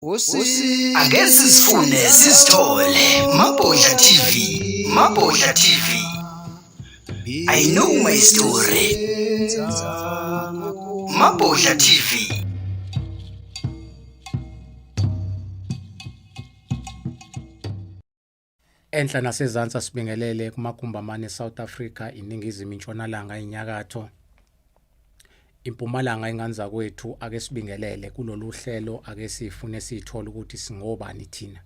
Ake sisifune sisithole Mabhodla TV. Mabhodla TV. I know my story. Mabhodla TV. Enhla nasezantsi sibingelele kumakumbamane South Africa, iningizimu intshonalanga inyakatho, impumalanga enganza kwethu. Ake sibingelele kulolu hlelo, ake sifune sithola ukuthi singobani thina.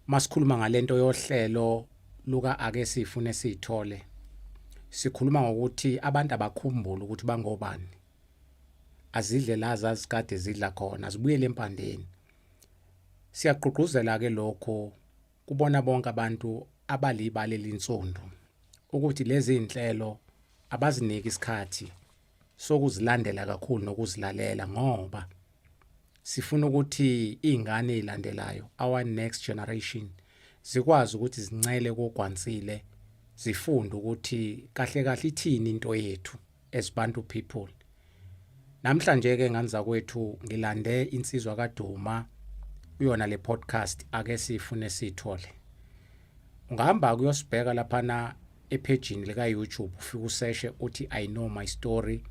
Masikhuluma ngalento yohlelo luka ake sifune sithole. Sikhuluma ngokuthi abantu abakhumbula ukuthi bangobani. Azidle laza zikade zidla khona, zibuyele empandeni. Siyaqhuquzela ke lokho kubona bonke abantu abalibale linsonto ukuthi lezi inhlelo abaziniki isikhathi sokuzilandela kakhulu nokuzilalela, ngoba sifuna ukuthi izingane ezilandelayo, our next generation, zikwazi ukuthi zincele kokwansile, zifunde ukuthi kahle kahle ithini into yethu as Bantu people. Namhlanje ke nganza kwethu ngilande insizwa kaDuma uyona le podcast ake sifune sithole. Ungahamba kuyosibheka laphana epagini lika YouTube, ufike useshe uthi I know my story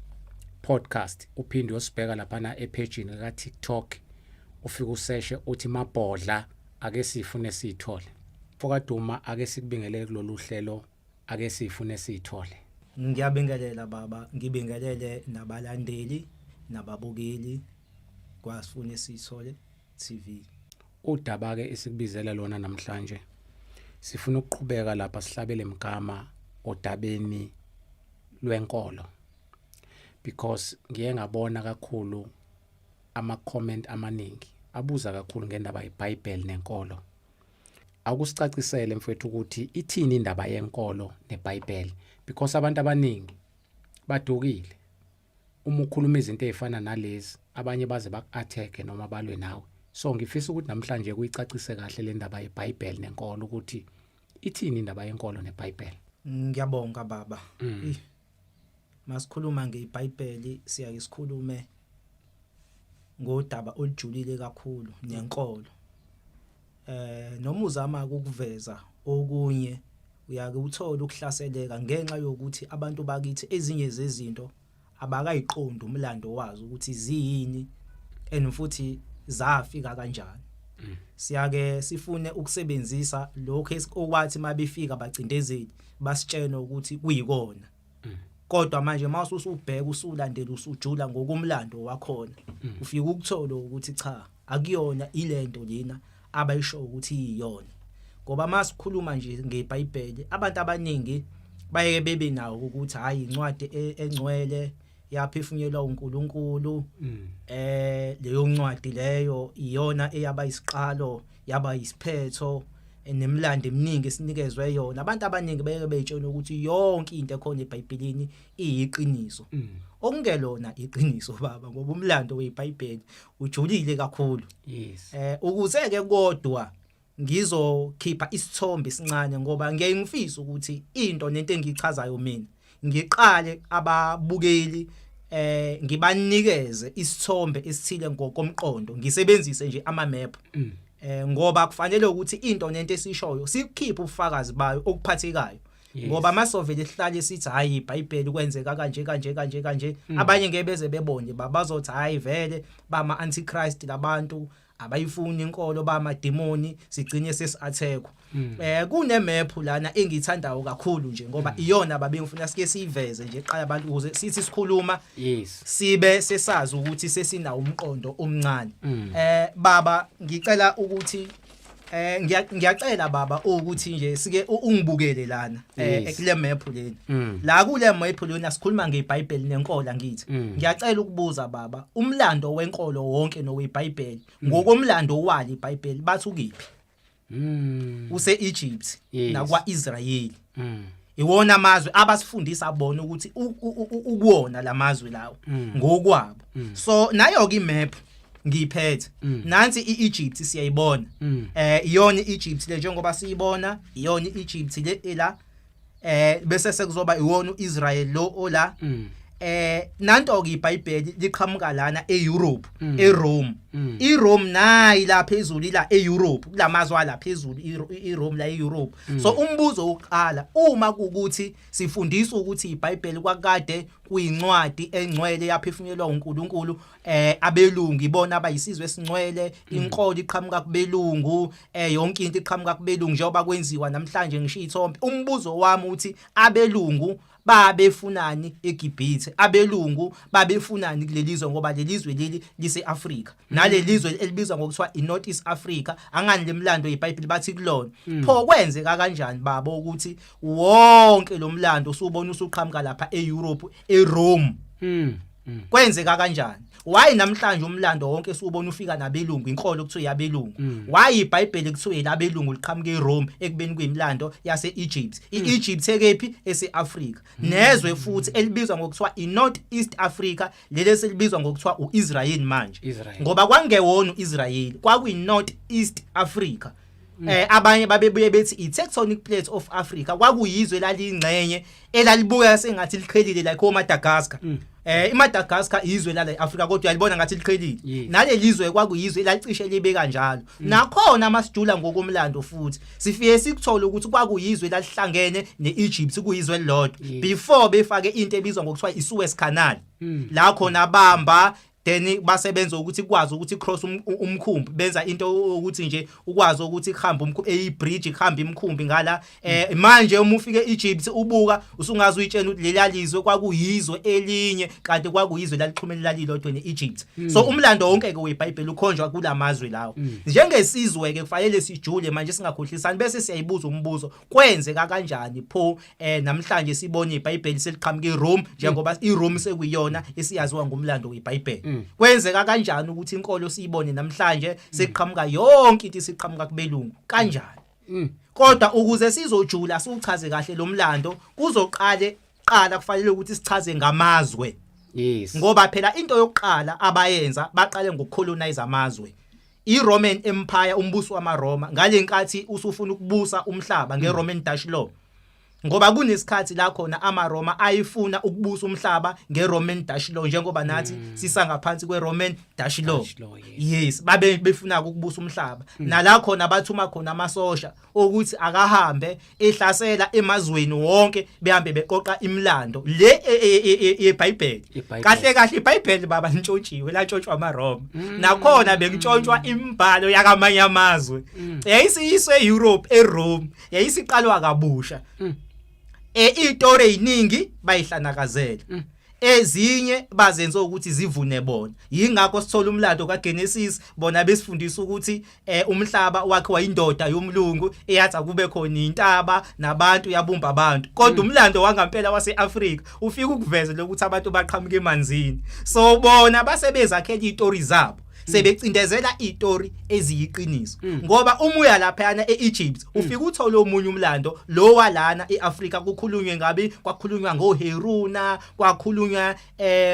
podcast, uphinde uyosibheka laphana epagini lika TikTok, ufike useshe uthi Mabhodla ake sifune sithole. Fokaduma ake sikubingelele kulolu hlelo ake sifune sithole. Ngiyabingelela baba, ngibingelele nabalandeli nababukeli kwaSifune Sithole TV. Udaba ke esikubizela lona namhlanje sifuna ukuqhubeka lapha sihlabele imgama odabeni lwenkolo, because ngiye ngabona kakhulu ama comment amaningi abuza kakhulu ngendaba yeBhayibheli nenkolo. Akusicacisele mfethu ukuthi ithini indaba yenkolo neBhayibheli, because abantu abaningi badukile. Uma ukhuluma izinto ezifana nalezi, abanye baze baku-attack noma balwe nawe. So ngifisa ukuthi namhlanje kuyicacise kahle le ndaba yeBhayibheli nenkolo ukuthi ithini indaba yenkolo neBhayibheli. Ngiyabonga baba. Masikhuluma ngeBhayibheli siyake sikhulume ngodaba olujulile kakhulu nenkolo. Noma uzama ukuveza okunye uyake uthola ukuhlaseleka ngenxa yokuthi abantu bakithi ezinye zezinto abakayiqondi umlando wazo ukuthi ziyini futhi zafika kanjani. Siyake sifune ukusebenzisa lokho okwathi mabefika bacindezeli basitshena ukuthi kuyikona. Kodwa manje mase usubheka usulandela usujula ngokumlando wakhona, ufika ukuthola ukuthi cha akuyona ilento lena abayisho ukuthi iyona. Ngoba masikhuluma nje ngeBhayibheli, abantu abaningi bayeke bebe nawo ukuthi hayi incwadi engcwele yaphifunyelwa uNkulunkulu. Leyo ncwadi leyo iyona eyaba isiqalo, yaba isiphetho nemlando eminingi esinikezwe yona. Abantu abaningi bayeke beyitshela ukuthi yonke into ekhona eBhayibhelini iyiqiniso. Okungelona iqiniso baba, ngoba umlando weBhayibheli ujulile kakhulu. Yes. Ukuze ke kodwa ngizokhipha isithombe esincane, ngoba ngiyengifisa ukuthi into nento engichazayo mina ngiqale ababukeli ngibanikeze isithombe esithile ngokomqondo, ngisebenzise nje ama map. Ngoba kufanele ukuthi into nento esishoyo sikukhiphe ubufakazi bayo okuphathekayo. Ngoba masovele sihlale sithi hayi iBhayibheli kwenzeka kanje kanje kanje kanje, abanye ngeke beze bebone bazothi hayi vele bama antichrist labantu abayifuni inkolo, bama demoni, sigcine sesi-attack. Kune map lana engithandayo kakhulu nje, ngoba iyona babengifuna sike siveze nje eqala abantu ukuze sithi sikhuluma sibe sesazi ukuthi sesinawo umqondo omncane. Baba ngicela ukuthi ngiyacela baba ukuthi nje sike ungibukele lana ekule map leni. La kule map lena sikhuluma ngeBhayibheli nenkolo ngithi. Ngiyacela ukubuza baba, umlando wenkolo wonke noweBhayibheli ngokomlando wali iBhayibheli bathi ukiphi? Use-Egypt nakwa-Israyeli. Iwona amazwe abasifundisa bona ukuthi ukuwona lamazwe lawo ngokwabo. So nayo ke imap ngiyiphethe. Nansi iEgypt siyayibona. Iyona iEgypt le njengoba siyibona, iyona iEgypt le ela bese sekuzoba iwona uIsrael lo ola. Nanto ke iBhayibheli liqhamuka lana eEurope, eRome. iRome nayi la phezulu la eEurope kulamazwe la phezulu iRome la eEurope. So umbuzo oqala uma kukuthi sifundiswa ukuthi iBhayibheli kwakade kuyincwadi engcwele yaphefumulelwa uNkulunkulu abelungu ibona abayisizwe esingcwele inkolo iqhamuka kubelungu yonke into iqhamuka kubelungu njengoba kwenziwa namhlanje ngisho ithombe. Umbuzo wami uthi abelungu babefunani eGibhithe, abelungu babefunani kulelizwe ngoba lelizwe leli liseAfrika nalelizwe elibizwa ngokuthiwa iNorth East Africa angani lemlando yeBhayibheli bathi kulona. Pho kwenzeka kanjani babo ukuthi wonke lo mlando usubona usuqhamuka lapha eEurope eRome? Kwenzeka kanjani? Why namhlanje umlando wonke esubona ufika nabelungu inkolo kuthiwa yabelungu? Why iBhayibheli kuthiwa elabelungu liqhamuke eRome ekubeni kwemilando yase-Egypt? I-Egypt ekephi? Ese-Afrika. Nezwe futhi elibizwa ngokuthiwa iNorth East Africa leli selibizwa ngokuthiwa uIsrael manje. Ngoba kwangewona uIsrael, kwakuyiNorth East Africa. Abanye babebuye bethi i-tectonic plate of Africa kwakuyizwe lalingcenye elalibuka sengathi liqhelile like oMadagascar. iMadagascar izwe la eAfrika kodwa uyalibona ngathi liqhelile. Nalelizwe kwakuyizwe lalicishe libe kanjalo. Nakhona amasijula ngokomlando futhi sifike sikuthola ukuthi kwakuyizwe lalihlangene neEgypt kuyizwe elilodwa before befake into ebizwa ngokuthiwa iSuez Canal. La khona abamba then basebenza ukuthi kwazi ukuthi cross umkhumbi benza into ukuthi nje ukwazi ukuthi ikhamba umkhumbi eyibridge ikhamba imkhumbi ngala manje uma ufike eEgypt ubuka usungazi uyitshela ukuthi lelalizwe kwakuyizwe elinye kanti kwakuyizwe lalixhumene lalilodwa neEgypt. So umlando wonke ke weBhayibheli ukhonjwa kulamazwe lawo. Njengesizwe ke kufanele sijule manje singakhohlisani bese siyayibuza umbuzo kwenzeka kanjani pho namhlanje sibona iBhayibheli seliqhamuke eRome njengoba iRome sekuyiyona esiyaziwa ngomlando weBhayibheli. Kwenzeka kanjani ukuthi inkolo siyibone namhlanje seqhamuka yonke into isiqhamuka kubelungu kanjani? Kodwa ukuze sizojula siuchaze kahle lo mlando qala kufanele ukuthi sichaze ngamazwe. Yes. Ngoba phela into yokuqala abayenza baqale ngokucolonize amazwe. iRoman Empire umbuso wamaRoma ngalenkathi usufuna ukubusa umhlaba ngeRoman Dutch law. Ngoba kunesikhathi la khona amaRoma ayifuna ukubusa umhlaba ngeRoman Dutch law njengoba nathi sisangaphansi kweRoman Dutch law. Yes, babe befuna ukubusa umhlaba. Nala khona bathuma khona amasosha ukuthi akahambe ehlasela emazweni wonke behambe beqoqa imilando le yeBhayibheli. Kahle kahle iBhayibheli baba ntshontshiwe latshontshiwa amaRoma. Nakhona bekutshontshwa imbhalo yakamanye amazwe. Yayisiyiswe eEurope eRome. Yayisiqalwa kabusha. Izitori eziningi bayihlanakazela. Ezinye bazenza ukuthi zivune bona. Yingakho sithola umlando kaGenesis bona besifundisa ukuthi umhlaba wakhe indoda yomlungu eyathi kube khona intaba nabantu yabumba abantu. Kodwa umlando wangampela waseAfrika ufika ukuveza ukuthi abantu baqhamuka emanzini. So bona basebezakhela izitori zabo. Sebecindezela izitori eziyiqiniso ngoba umuya lapha eEgypt ufika uthola omunye umlando lo walana eAfrika kukhulunywe ngabe kwakhulunywa ngoHeruna kwakhulunywa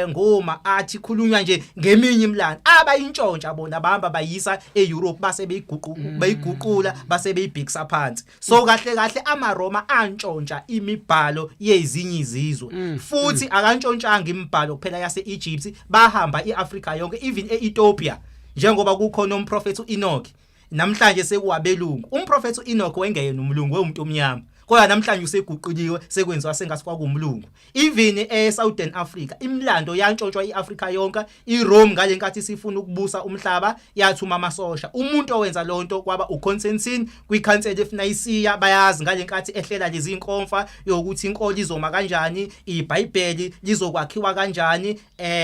ngoMaathi khulunywa nje ngeminye imilando abayintshontsha bona bahamba bayisa eEurope base beyiguqula base beyibhikisa phansi. So kahle kahle amaRoma antshontsha imibhalo yezinye izizwe futhi akantshontshange imibhalo kuphela yaseEgypt bahamba eAfrika yonke even eEthiopia. Njengoba kukhona umprofeti uEnoch namhlanje sekuwabelungu. Umprofeti uEnoch wengeyena umlungu wemuntu omnyama. Kodwa namhlanje useguquliwe sekwenziwa sengathi kwakumlungu. Even eSouthern Africa imilando yantshontshwa iAfrika yonke. iRome ngalenkathi sifuna ukubusa umhlaba yathuma amasosha. Umuntu owenza lonto kwaba uConstantine kwiCouncil of Nicaea bayazi ngalenkathi ehlela lezi inkonfa yokuthi inkolo izoma kanjani, iBhayibheli lizokwakhiwa kanjani.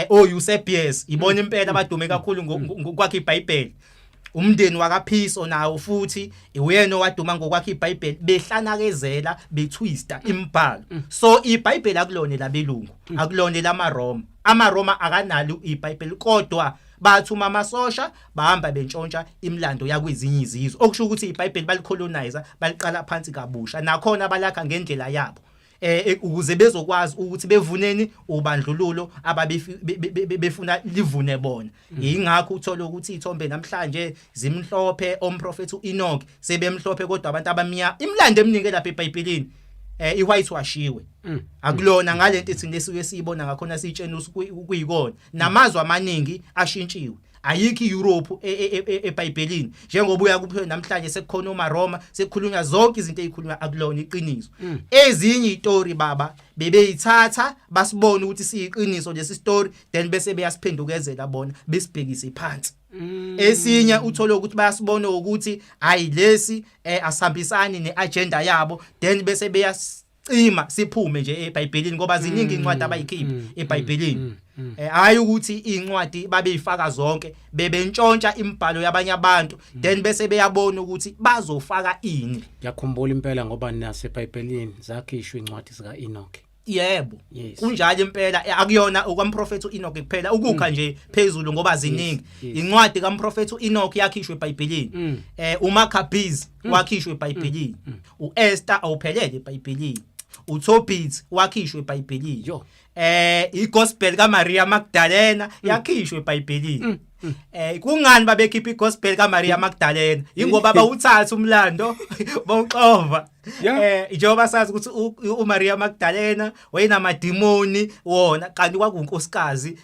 Eusebius ibona impela abadume kakhulu ngokwakha iBhayibheli. Umndeni wakaPhiso nawo futhi uyena owaduma ngokwakhe iBhayibheli behlanakezela betwista imibhalo. So iBhayibheli akulone labelungu akulone lamaRoma. AmaRoma akanalo iBhayibheli kodwa bathuma amasosha bahamba bentshontsha imilando yakwezinye izizwe okusho ukuthi iBhayibheli balicolonize baliqala phansi kabusha nakhona balakha ngendlela yabo. Ukuze bezokwazi ukuthi bevuneni ubandlululo ababefuna livune bona. Ingakho uthola ukuthi izithombe namhlanje zimhlophe omprofeti uEnoch sebemhlophe kodwa abantu abamnyama imilando eminingi lapha eBhayibhelini iwhite washiwe. Akulona ngalento ethi nesike siyibona ngakhona sitshena ukuyikona namazwe amaningi ashintshiwe. ayikho iEurope eBhayibhelini njengoba uyakuphela namhlanje sekukhona uMaroma sekukhulunywa zonke izinto ezikhulunywa akulona iqiniso ezinye istory baba bebeyithatha basibona ukuthi siyiqiniso lesi story then bese beyasiphendukezela bona besibhekise phansi esinye uthola ukuthi bayasibona ukuthi hayi lesi asihambisani neagenda yabo then bese beyasicima siphume nje eBhayibhelini ngoba ziningi incwadi abayikhipha eBhayibhelini hayi ukuthi incwadi babeyifaka zonke bebentshontsha imibhalo yabanye abantu then bese beyabona ukuthi bazofaka ini. Ngiyakhumbula impela ngoba naseBhayibhelini zakhishwa incwadi zika Enoch. Yebo kunjalo impela akuyona okwamprofeti uEnoch kuphela ukukha nje phezulu ngoba ziningi incwadi kaMprofeti uEnoch yakhishwe eBhayibhelini uMaccabees wakhishwe eBhayibhelini uEsther awuphelele eBhayibhelini uTobit wakhishwe eBhayibhelini iGospel kaMaria Magdalena yakhishwe eBhayibhelini kungani babekhipha iGospel kaMaria Magdalena ingoba bawuthatha umlando bawuxova njengoba sazi ukuthi uMaria Magdalena wayenamadimoni wona kanti kwakunkosikazi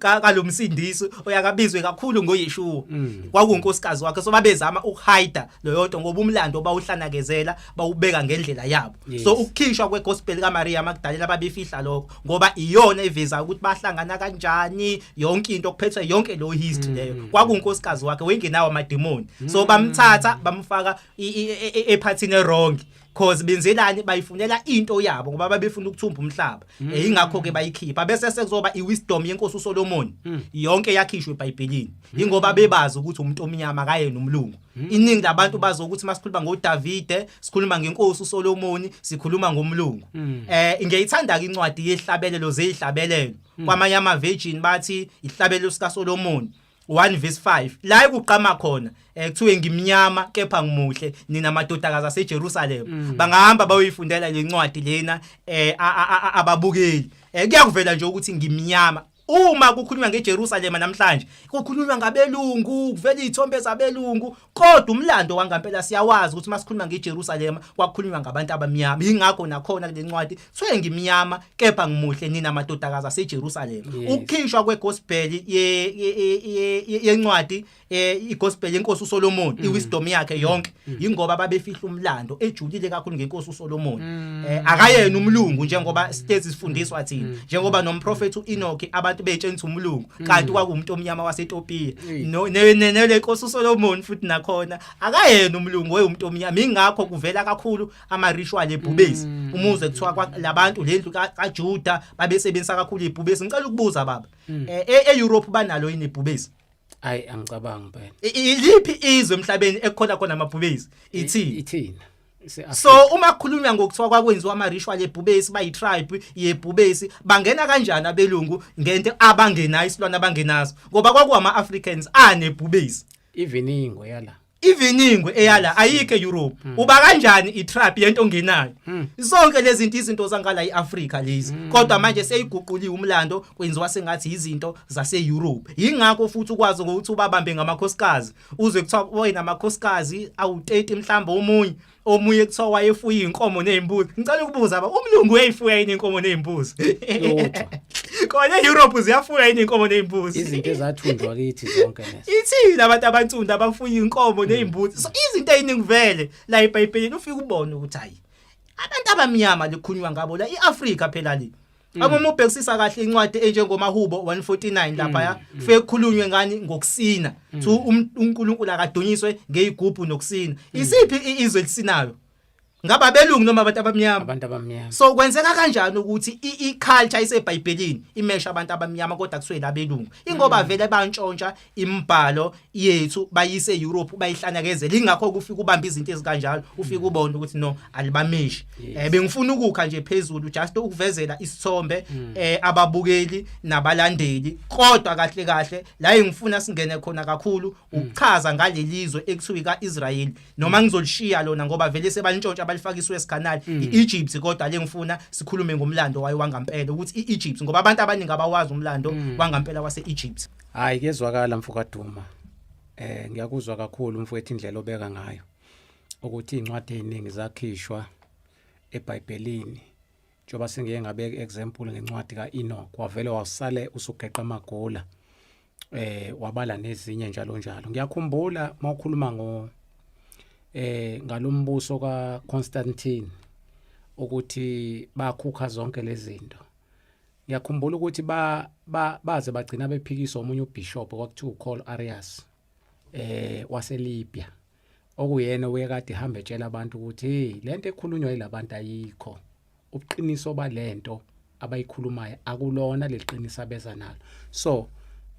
kalomsindisi oyakabizwe kakhulu ngoYeshua kwakunkosikazi wakhe so babezama ukuhida loyonto ngoba umlando bawuhlanakezela bawubeka ngendlela yabo so ukukhishwa kweGospel kaMaria Magdalena babefihla lokho ngoba iyona eveza ukuthi bahlangana kanjani yonke into okuphethwe yonke lo history leyo kwakunkosikazi wakhe wengenawo amadimoni so bamthatha bamfaka ephathini wrong cause benzelani bayifunela into yabo ngoba babefuna ukuthumba umhlaba ingakho ke bayikhipha bese sekuzoba iwisdom yenkosi uSolomon yonke yakhishwe eBhayibhelini ingoba bebazi ukuthi umuntu omnyama kaye nomlungu iningi labantu bazokuthi masikhuluma ngoDavide sikhuluma ngenkosi uSolomon sikhuluma ngomlungu ngiyayithanda ke incwadi yehlabelelo zezihlabelelo kwamanye ama virgin bathi ihlabelelo sika Solomon 1:5 la ekuqama khona kuthiwe ngimnyama kepha ngimuhle nina madodakazi aseJerusalem bangahamba bayoyifundela le ncwadi lena ababukeli kuyakuvela nje ukuthi ngimnyama uma kukhulunywa ngeJerusalem namhlanje kukhulunywa ngabelungu kuvela izithombe zabelungu kodwa umlando wangampela siyawazi ukuthi masikhuluma ngeJerusalem kwakukhulunywa ngabantu abamnyama ingakho nakhona le ncwadi kuthiwe ngimnyama kepha ngimuhle nina madodakazi aseJerusalem ukukhishwa kweGospel yencwadi iGospel yenkosi uSolomon iwisdom yakhe yonke ingoba babefihla umlando ejulile kakhulu ngenkosi uSolomon akayena umlungu njengoba sitezi sifundiswa thina njengoba nomprofeti uEnoch abantu betshentsa umlungu kanti kwakumuntu omnyama waseTopiya nele nkosi uSolomon futhi nakhona akayena umlungu umuntu omnyama ingakho kuvela kakhulu ama ritual ebhubesi umuze kuthiwa labantu lendlu kaJuda babesebenzisa kakhulu ibhubesi ngicela ukubuza baba eEurope banalo yini ibhubesi Hayi angicabangi phela. Iliphi izwe emhlabeni ekhona khona amabhubesi? Ithina. So uma kukhulunywa ngokuthiwa kwakwenziwa ama ritual ebhubesi bayi tribe yebhubesi bangena kanjani abelungu ngento abangenayo isilwana abangenazo ngoba kwakuwama Africans anebhubesi. Iviningo yala. Iviningo eyala ayike Europe uba kanjani itrap yento ongenayo zonke lezi izinto zangala eAfrica lezi kodwa manje seyiguquliwe umlando kwenziwa sengathi izinto zase Europe ingakho futhi ukwazi ukuthi ubabambe ngamakhosikazi uzwe kuthiwa wena amakhosikazi awu30 mhlamba omunye kuthiwa wayefuya inkomo nezimbuzi ngicela ukubuza ba umlungu uyayifuya inkomo nezimbuzi kona eEurope ziyafuya inkomo nezimbuzi izinto ezathunjwa kithi zonke lezi ithina abantu abantsunda abafuya inkomo nezimbuzi so izinto eziningi vele la eBhayibhelini ufika ubone ukuthi hayi abantu abamnyama lekhunywa ngabo la eAfrica phela le Uma ubhekisisa kahle incwadi enjengomahubo 149 lapha ya fike khulunywe ngani ngokusina thu uNkulunkulu akadunyiswe ngeyigubhu nokusina isiphi izwe lisinayo ngaba belungu noma abantu abamnyama so kwenzeka kanjani ukuthi iculture iseBhayibhelini imesha abantu abamnyama kodwa kuswela belungu ingoba vele bantshontsha imibhalo yethu bayise eEurope bayihlanyakezela ingakho kufika ubamba izinto ezikanjalo ufika ubone ukuthi no alibameshi bengifuna ukukha nje phezulu just ukuvezela isithombe ababukeli nabalandeli kodwa kahle la engifuna singene khona kakhulu ukuchaza ngalelizwe ekuthiwa kaIsrael noma ngizolishiya lona ngoba vele sebantshontsha balifakiswe eScanal iEgypt kodwa le ngifuna sikhulume ngomlando wayo wangampela ukuthi iEgypt ngoba abantu abaningi abawazi umlando wangampela waseEgypt. Hayi kezwakala mfukaduma ngiyakuzwa kakhulu mfowethu indlela obeka ngayo ukuthi incwadi eziningi zakhishwa eBhayibhelini njoba sengeke ngabeka example ngencwadi kaEnoch wavele wasale usugeqa amagola wabala nezinye njalo ngiyakhumbula mawukhuluma ngalombuso kaConstantine ukuthi bakhukha zonke lezi zinto. Ngiyakhumbula ukuthi baze bagcina bephikisa omunye ubishop kwakuthiwa uCol Arias waseLibya, okuyena oyekade ehamba etshela abantu ukuthi hey, lento ekhulunywa yilabantu ayikho, ubuqiniso balento abayikhulumayo akulona leqiniso abeza nalo. So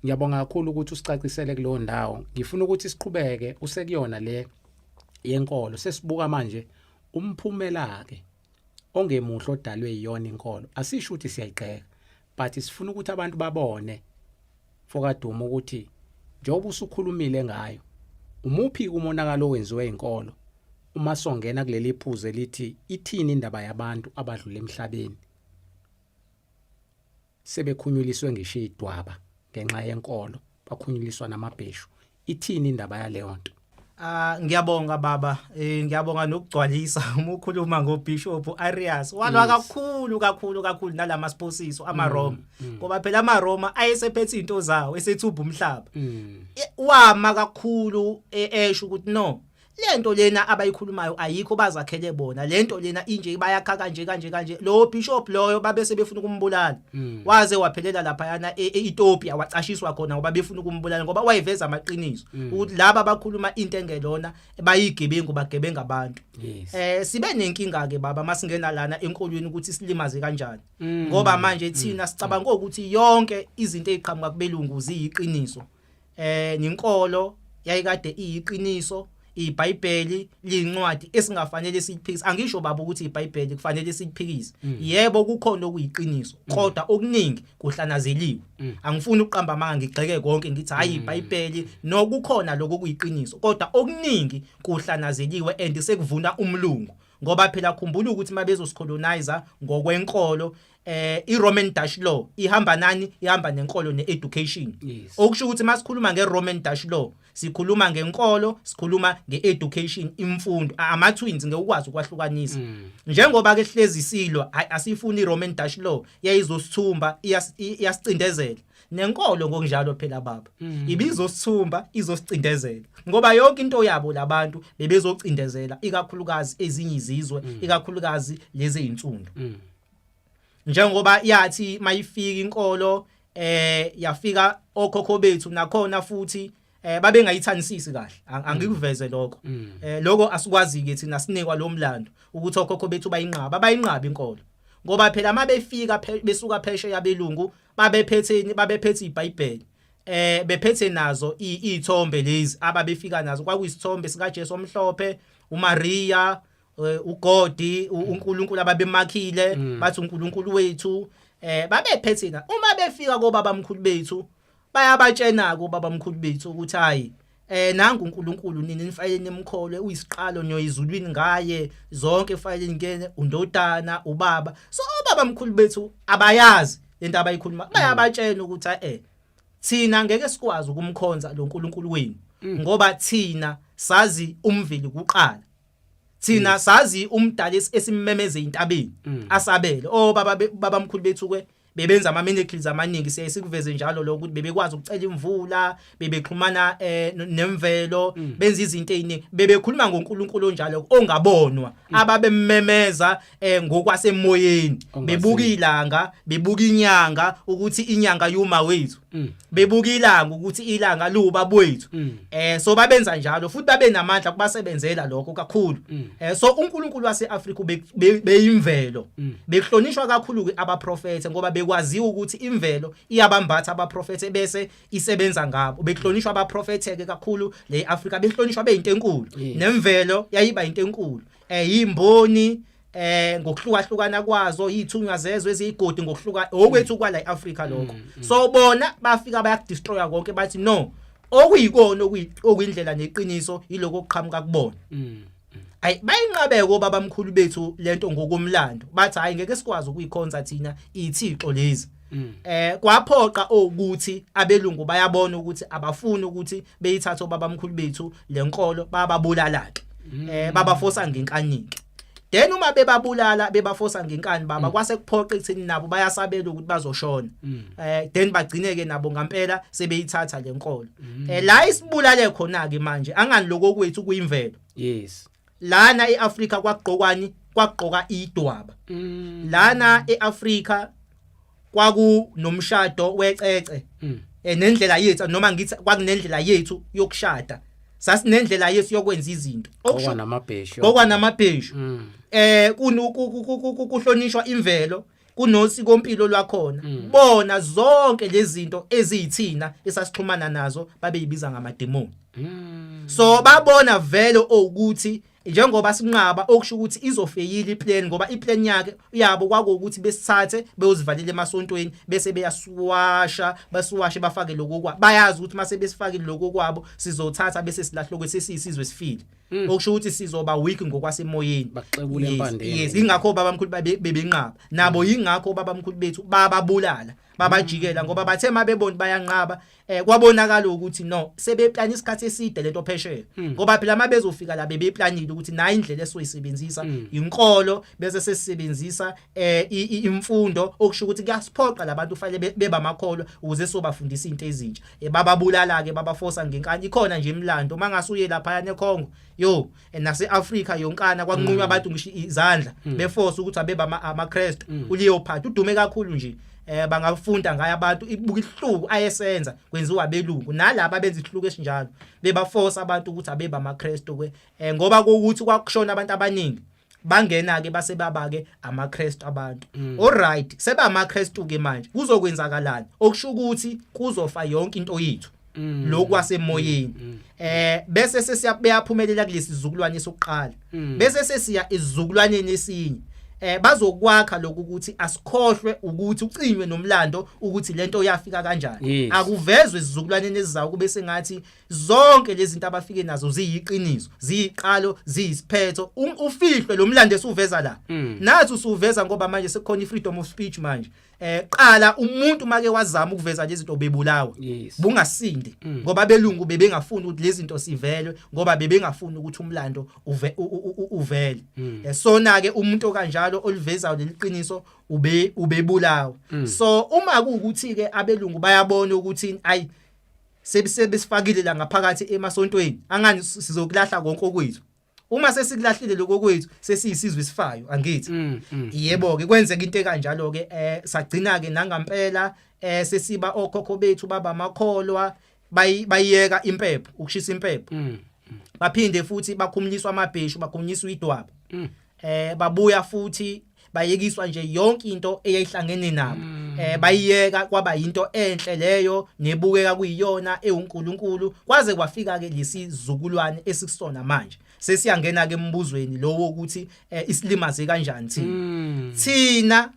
ngiyabonga kakhulu ukuthi usicacisele kuleyo ndawo. Ngifuna ukuthi siqhubeke usekuyona le yenkolo, sesibuka manje umphumela ke ongemuhle odalwe yiyona inkolo. Asisho ukuthi siyayigxeka, but sifuna ukuthi abantu babone fokaduma ukuthi njengoba usukhulumile ngayo, umuphi umonakalo owenziwe inkolo uma songena kuleli phuze lithi ithini indaba yabantu abadlule emhlabeni sebekhunyuliswe ngisho idwaba ngenxa yenkolo, bakhunyuliswa namabheshu. Ithini indaba yaleyo nto? Ngiyabonga baba, ngiyabonga nokugcwalisa uma ukhuluma ngoBishop Arias. Walwa kakhulu nalama siposiso amaRoma. Ngoba phela amaRoma ayesephethe into zawo esethuba umhlaba. Wama kakhulu esho ukuthi no, lento lena abayikhulumayo ayikho bazakhele bona. Lento lena inje bayakha kanje. Lo bishop loyo babese befuna ukumbulala. Waze waphelela lapha yana eEthiopia wacashiswa khona ngoba befuna ukumbulala ngoba wayiveza amaqiniso ukuthi laba bakhuluma into engelona bayigebengu bagebenga abantu. Sibe nenkinga ke baba masingena lana enkolweni ukuthi silimaze kanjani. Ngoba manje thina sicabanga ukuthi yonke izinto eziqhamuka kubelungu ziyiqiniso. Ninkolo yayikade iyiqiniso. iBhayibheli liyincwadi esingafanele siyiphikise. Angisho baba ukuthi iBhayibheli kufanele siyiphikise. Yebo kukhona okuyiqiniso, kodwa okuningi kuhlanazeliwe. Angifuni uqamba amanga ngigxeke konke ngithi hayi iBhayibheli nokukhona lokho kuyiqiniso, kodwa okuningi kuhlanazeliwe and sekuvuna umlungu. Ngoba phela khumbula ukuthi mabezosicolonizer ngokwenkolo iRoman Dutch law ihamba nani? Ihamba nenkolo needucation. Okusho ukuthi masikhuluma ngeRoman Dutch law sikhuluma ngenkolo, sikhuluma ngeeducation, imfundo. Ama-twins ngekwazi ukwahlukanisa. Njengoba ke hlezi silwa asifuni iRoman Dutch law yayizosithumba iyasicindezela. Nenkolo ngokunjalo phela baba ibizosithumba izosicindezela ngoba yonke into yabo labantu bebezocindezela ikakhulukazi ezinye izizwe, ikakhulukazi lezi ezinsundu. Njengoba yathi mayifika inkolo yafika okhokho bethu nakhona futhi babengayithandisisi kahle. Angikuveze lokho. Lokho asikwazi ke thina sinikwa lo mlando ukuthi okhokho bethu bayinqaba inkolo. Ngoba phela mabefika besuka pheshe yabelungu babephethe iBhayibheli. Bephethe nazo izithombe lezi ababefika nazo kwakuyisithombe sika Jesu omhlophe, uMaria, uGodi, uNkulunkulu ababemakhile bathi uNkulunkulu wethu. Babephethe na uma befika kobaba mkhulu bethu bayabatshena kobaba mkhulu bethu ukuthi hayi nangu uNkulunkulu nini nifanele nimkholwe uyisiqalo nyoyizulwini ngaye zonke kufanele ngene undodana ubaba. So obaba mkhulu bethu abayazi lento abayikhuluma, bayabatshena ukuthi thina ngeke sikwazi ukumkhonza lo uNkulunkulu wenu ngoba thina sazi umveli kuqala. Thina sazi umdali esimmemeze intabeni asabele. Baba mkhulu bethu ke bebenza ama-miracles amaningi sikuveze njalo lokho ukuthi bebekwazi ukucela imvula, bebexhumana nemvelo, benza izinto eziningi, bebekhuluma ngoNkulunkulu njalo ongabonwa, ababemmemeza ngokwasemoyeni, bebuka ilanga, bebuka inyanga ukuthi inyanga yuma wethu, bebuka ilanga ukuthi ilanga luba bwethu. So babenza njalo futhi babe namandla kubasebenzela lokho kakhulu. So uNkulunkulu waseAfrika beyimvelo, behlonishwa kakhulu ke abaprofeti ngoba bekwaziwa ukuthi imvelo iyabambatha abaprofeti bese isebenza ngabo. Behlonishwa abaprofeti ke kakhulu le Afrika, behlonishwa beyinto enkulu, nemvelo yayiba into enkulu. Yimboni ngokuhlukahlukana kwazo, izithunywa zezwe eziyigodi ngokuhluka okwethu kwa la eAfrika lokho. So bona bafika bayakudestroya konke bathi no, okuyikona okuyindlela neqiniso yiloko okuqhamuka kubona. Bayinqabeke obaba mkhulu bethu lento ngokomlando bathi hayi ngeke sikwazi ukuyikhonza thina izithixo lezi. Kwaphoqa ukuthi abelungu bayabona ukuthi abafuni ukuthi beyithathe obaba mkhulu bethu lenkolo bababulala ke. Babafosa ngenkaniki. then uma bebabulala bebafosa ngenkani baba kwase kuphoqa ekutheni nabo bayasabela ukuthi bazoshona then bagcineke nabo ngampela sebeyithatha lenkolo la isibulale khona ke manje angani lokho kwethu kuyimvelo yes lana eAfrika kwaqoka idwaba lana eAfrika kwaku nomshado wecece nendlela yethu noma ngithi kwakunendlela yethu yokushada sasinendlela yethu yokwenza izinto okwa namabheshu kuhlonishwa imvelo kunosiko mpilo lwakhona bona zonke lezi zinto ezithina esasixhumana nazo babeyibiza ngamademoni so babona vele ukuthi njengoba sinqaba okusho ukuthi izofeyila iplan ngoba iplan yakhe yabo kwakuukuthi besithathe beyozivalela emasontweni bese beyaswasha bafake lokho kwa bayazi ukuthi mase besifakile lokho kwabo sizothatha bese silahlo kwesisizwe esifile okusho ukuthi sizoba weak ngokwasemoyeni baxebule empandeni yes ingakho babamkhulu bebenqaba nabo yingakho babamkhulu bethu bababulala babajikela ngoba bathe mabebona bayanqaba kwabonakala ukuthi no sebeplana isikhathi eside lento phesheya ngoba phela mabezofika la bebeplanile ukuthi nayi indlela esoyisebenzisa inkolo bese sesisebenzisa imfundo okusho ukuthi kuyasiphoqa labantu fanele beba amakholwa ukuze sobafundisa into ezintsha bababulala ke babafosa ngenkani ikhona nje imlando mangasuye lapha neKongo yo naseAfrika yonkana kwanqunqa abantu ngisho izandla beforce ukuthi abeba amaKristu uLeopold udume kakhulu nje bangafunda ngaye abantu ibuka ihluku ayesenza kwenziwa abelungu nalabo abenza ihluku esinjalo bebaforce abantu ukuthi abeba amaKristu ke ngoba ukuthi kwakushona abantu abaningi bangena ke basebaba ke amaKristu abantu alright seba amaKristu ke manje kuzokwenzakalani okusho ukuthi kuzofa yonke into yethu lokwasemoyeni bese sesiyaphumelela kulesi sizukulwane sokuqala bese sesiya izizukulwaneni esinye bazokwakha lokhu ukuthi asikhohlwe ukuthi ucinywe nomlando ukuthi lento yafika kanjani akuvezwe izizukulwaneni ezizayo kube sengathi zonke lezi zinto abafike nazo ziyiqiniso ziyiqalo ziyisiphetho ufihlwe lo mlando esuveza la nathi usuveza ngoba manje sekukhona ifreedom of speech manje qala umuntu make wazama ukuveza lezi zinto bebulawa bungasindi ngoba belungu bebengafuni ukuthi lezi zinto sivelwe ngoba bebengafuni ukuthi umlando uvele sona ke umuntu kanjalo olivezayo leliqiniso ubebulawa so uma kuukuthi ke abelungu bayabona ukuthi ayi sebesifakile la ngaphakathi emasontweni angani sizokulahla konke okwethu uma sesikulahlile lokho kwethu sesiyisizwe isifayo angithi yebo ke kwenzeka into kanjalo ke sagcina ke nangampela sesiba okhokho bethu baba amakholwa bayiyeka impepho ukushisa impepho baphinde futhi bakhumliswa amabheshu bakhumliswa idwaba babuya futhi bayekiswa nje yonke into eyayihlangene nabo bayiyeka kwaba into enhle leyo nebukeka kuyiyona euNkulunkulu kwaze kwafika ke lesizukulwane esikusona manje sesiyangena ke embuzweni lowo ukuthi isilimaze kanjani thina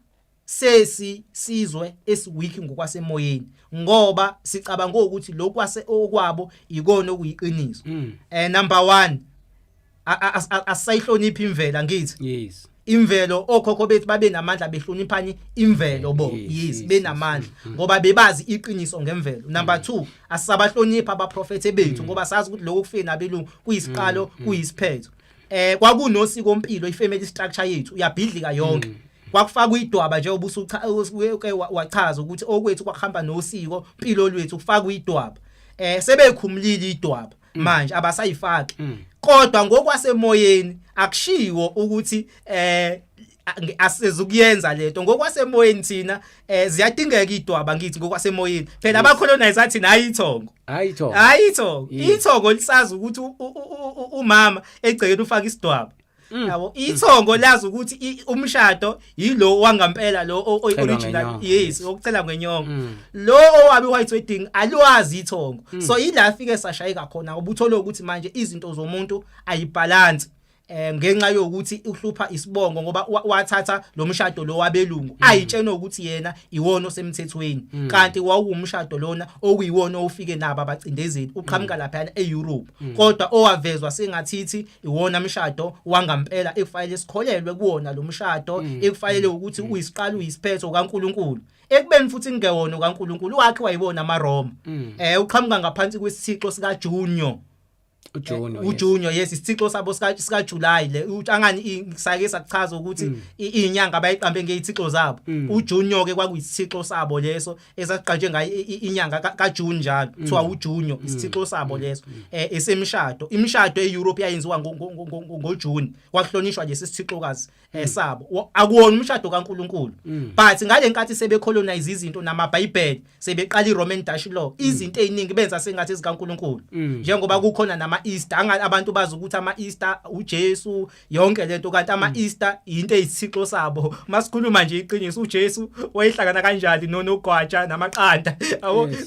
sesizwe esiweak ngokwasemoyeni ngoba sicabanga ukuthi lokwase okwabo ikona okuyiqiniso number 1 asayihlonipha imvelo ngithi imvelo okhokho bethu babe namandla behloniphani imvelo bo yes benamandla ngoba bebazi iqiniso ngemvelo number 2 asabahlonipha abaprofete bethu ngoba sazi ukuthi lokho kufike nabelungu kuyisiqalo kuyisiphetho kwakunosiko mpilo ifamily structure yethu uyabhidlika yonke kwakufaka idwaba nje ubusuke wachaza ukuthi okwethu kwakhamba nosiko impilo lwethu kufaka idwaba sebekhumulile idwaba manje abasayifaki kodwa ngokwasemoyeni akushiwo ukuthi asizukuyenza lento ngokwasemoyeni thina ziyadingeka idwaba ngithi ngokwasemoyeni phela abacolonize athi ayithongo ithongo lisazi ukuthi umama egcekela ufaka isidwaba yabo ithongo lazi ukuthi umshado yilo wangampela lo original yes okucela ngenyongo lo owabi white wedding alwazi ithongo so ila afike sashayeka khona ubuthola ukuthi manje izinto zomuntu ayibalance ngenxa yokuthi uhlupha isibongo ngoba wathatha lo mshado lo wabelungu ayitshena ukuthi yena iwona osemthethweni kanti wawumshado lona okuyiwona ofike nabo abacindezeli uqhamuka lapha eEurope kodwa owavezwa sengathithi iwona mshado wangampela ekufanele sikholelwe kuwona lo mshado ekufanele ukuthi uyisiqalo uyisiphetho kaNkuluNkulu ekubeni futhi ngewona kaNkuluNkulu wakhe wayibona amaRoma uqhamuka ngaphansi kwesithixo sika Junior uJunior yes isithixo sabo sika July le angani ngisake sakuchaza ukuthi inyanga abayiqambe ngezithixo zabo uJunior ke kwakuyisithixo sabo leso esaqanje ngayo inyanga kaJune njalo kuthiwa uJunior isithixo sabo leso esemshado imishado eEurope yayenziwa ngoJune kwahlonishwa lesi sithixokazi sabo akuwona umshado kaNkuluNkulu but ngale nkathi sebecolonize izinto namaBhayibheli sebeqala iRoman Dutch law izinto eziningi benza sengathi ezikaNkuluNkulu njengoba kukhona nama Easter abantu bazi ukuthi ama Easter uJesu yonke lento kanti ama Easter into ezithixo sabo masikhuluma nje iqiniso uJesu wayehlangana kanjani nonogwaja namaqanda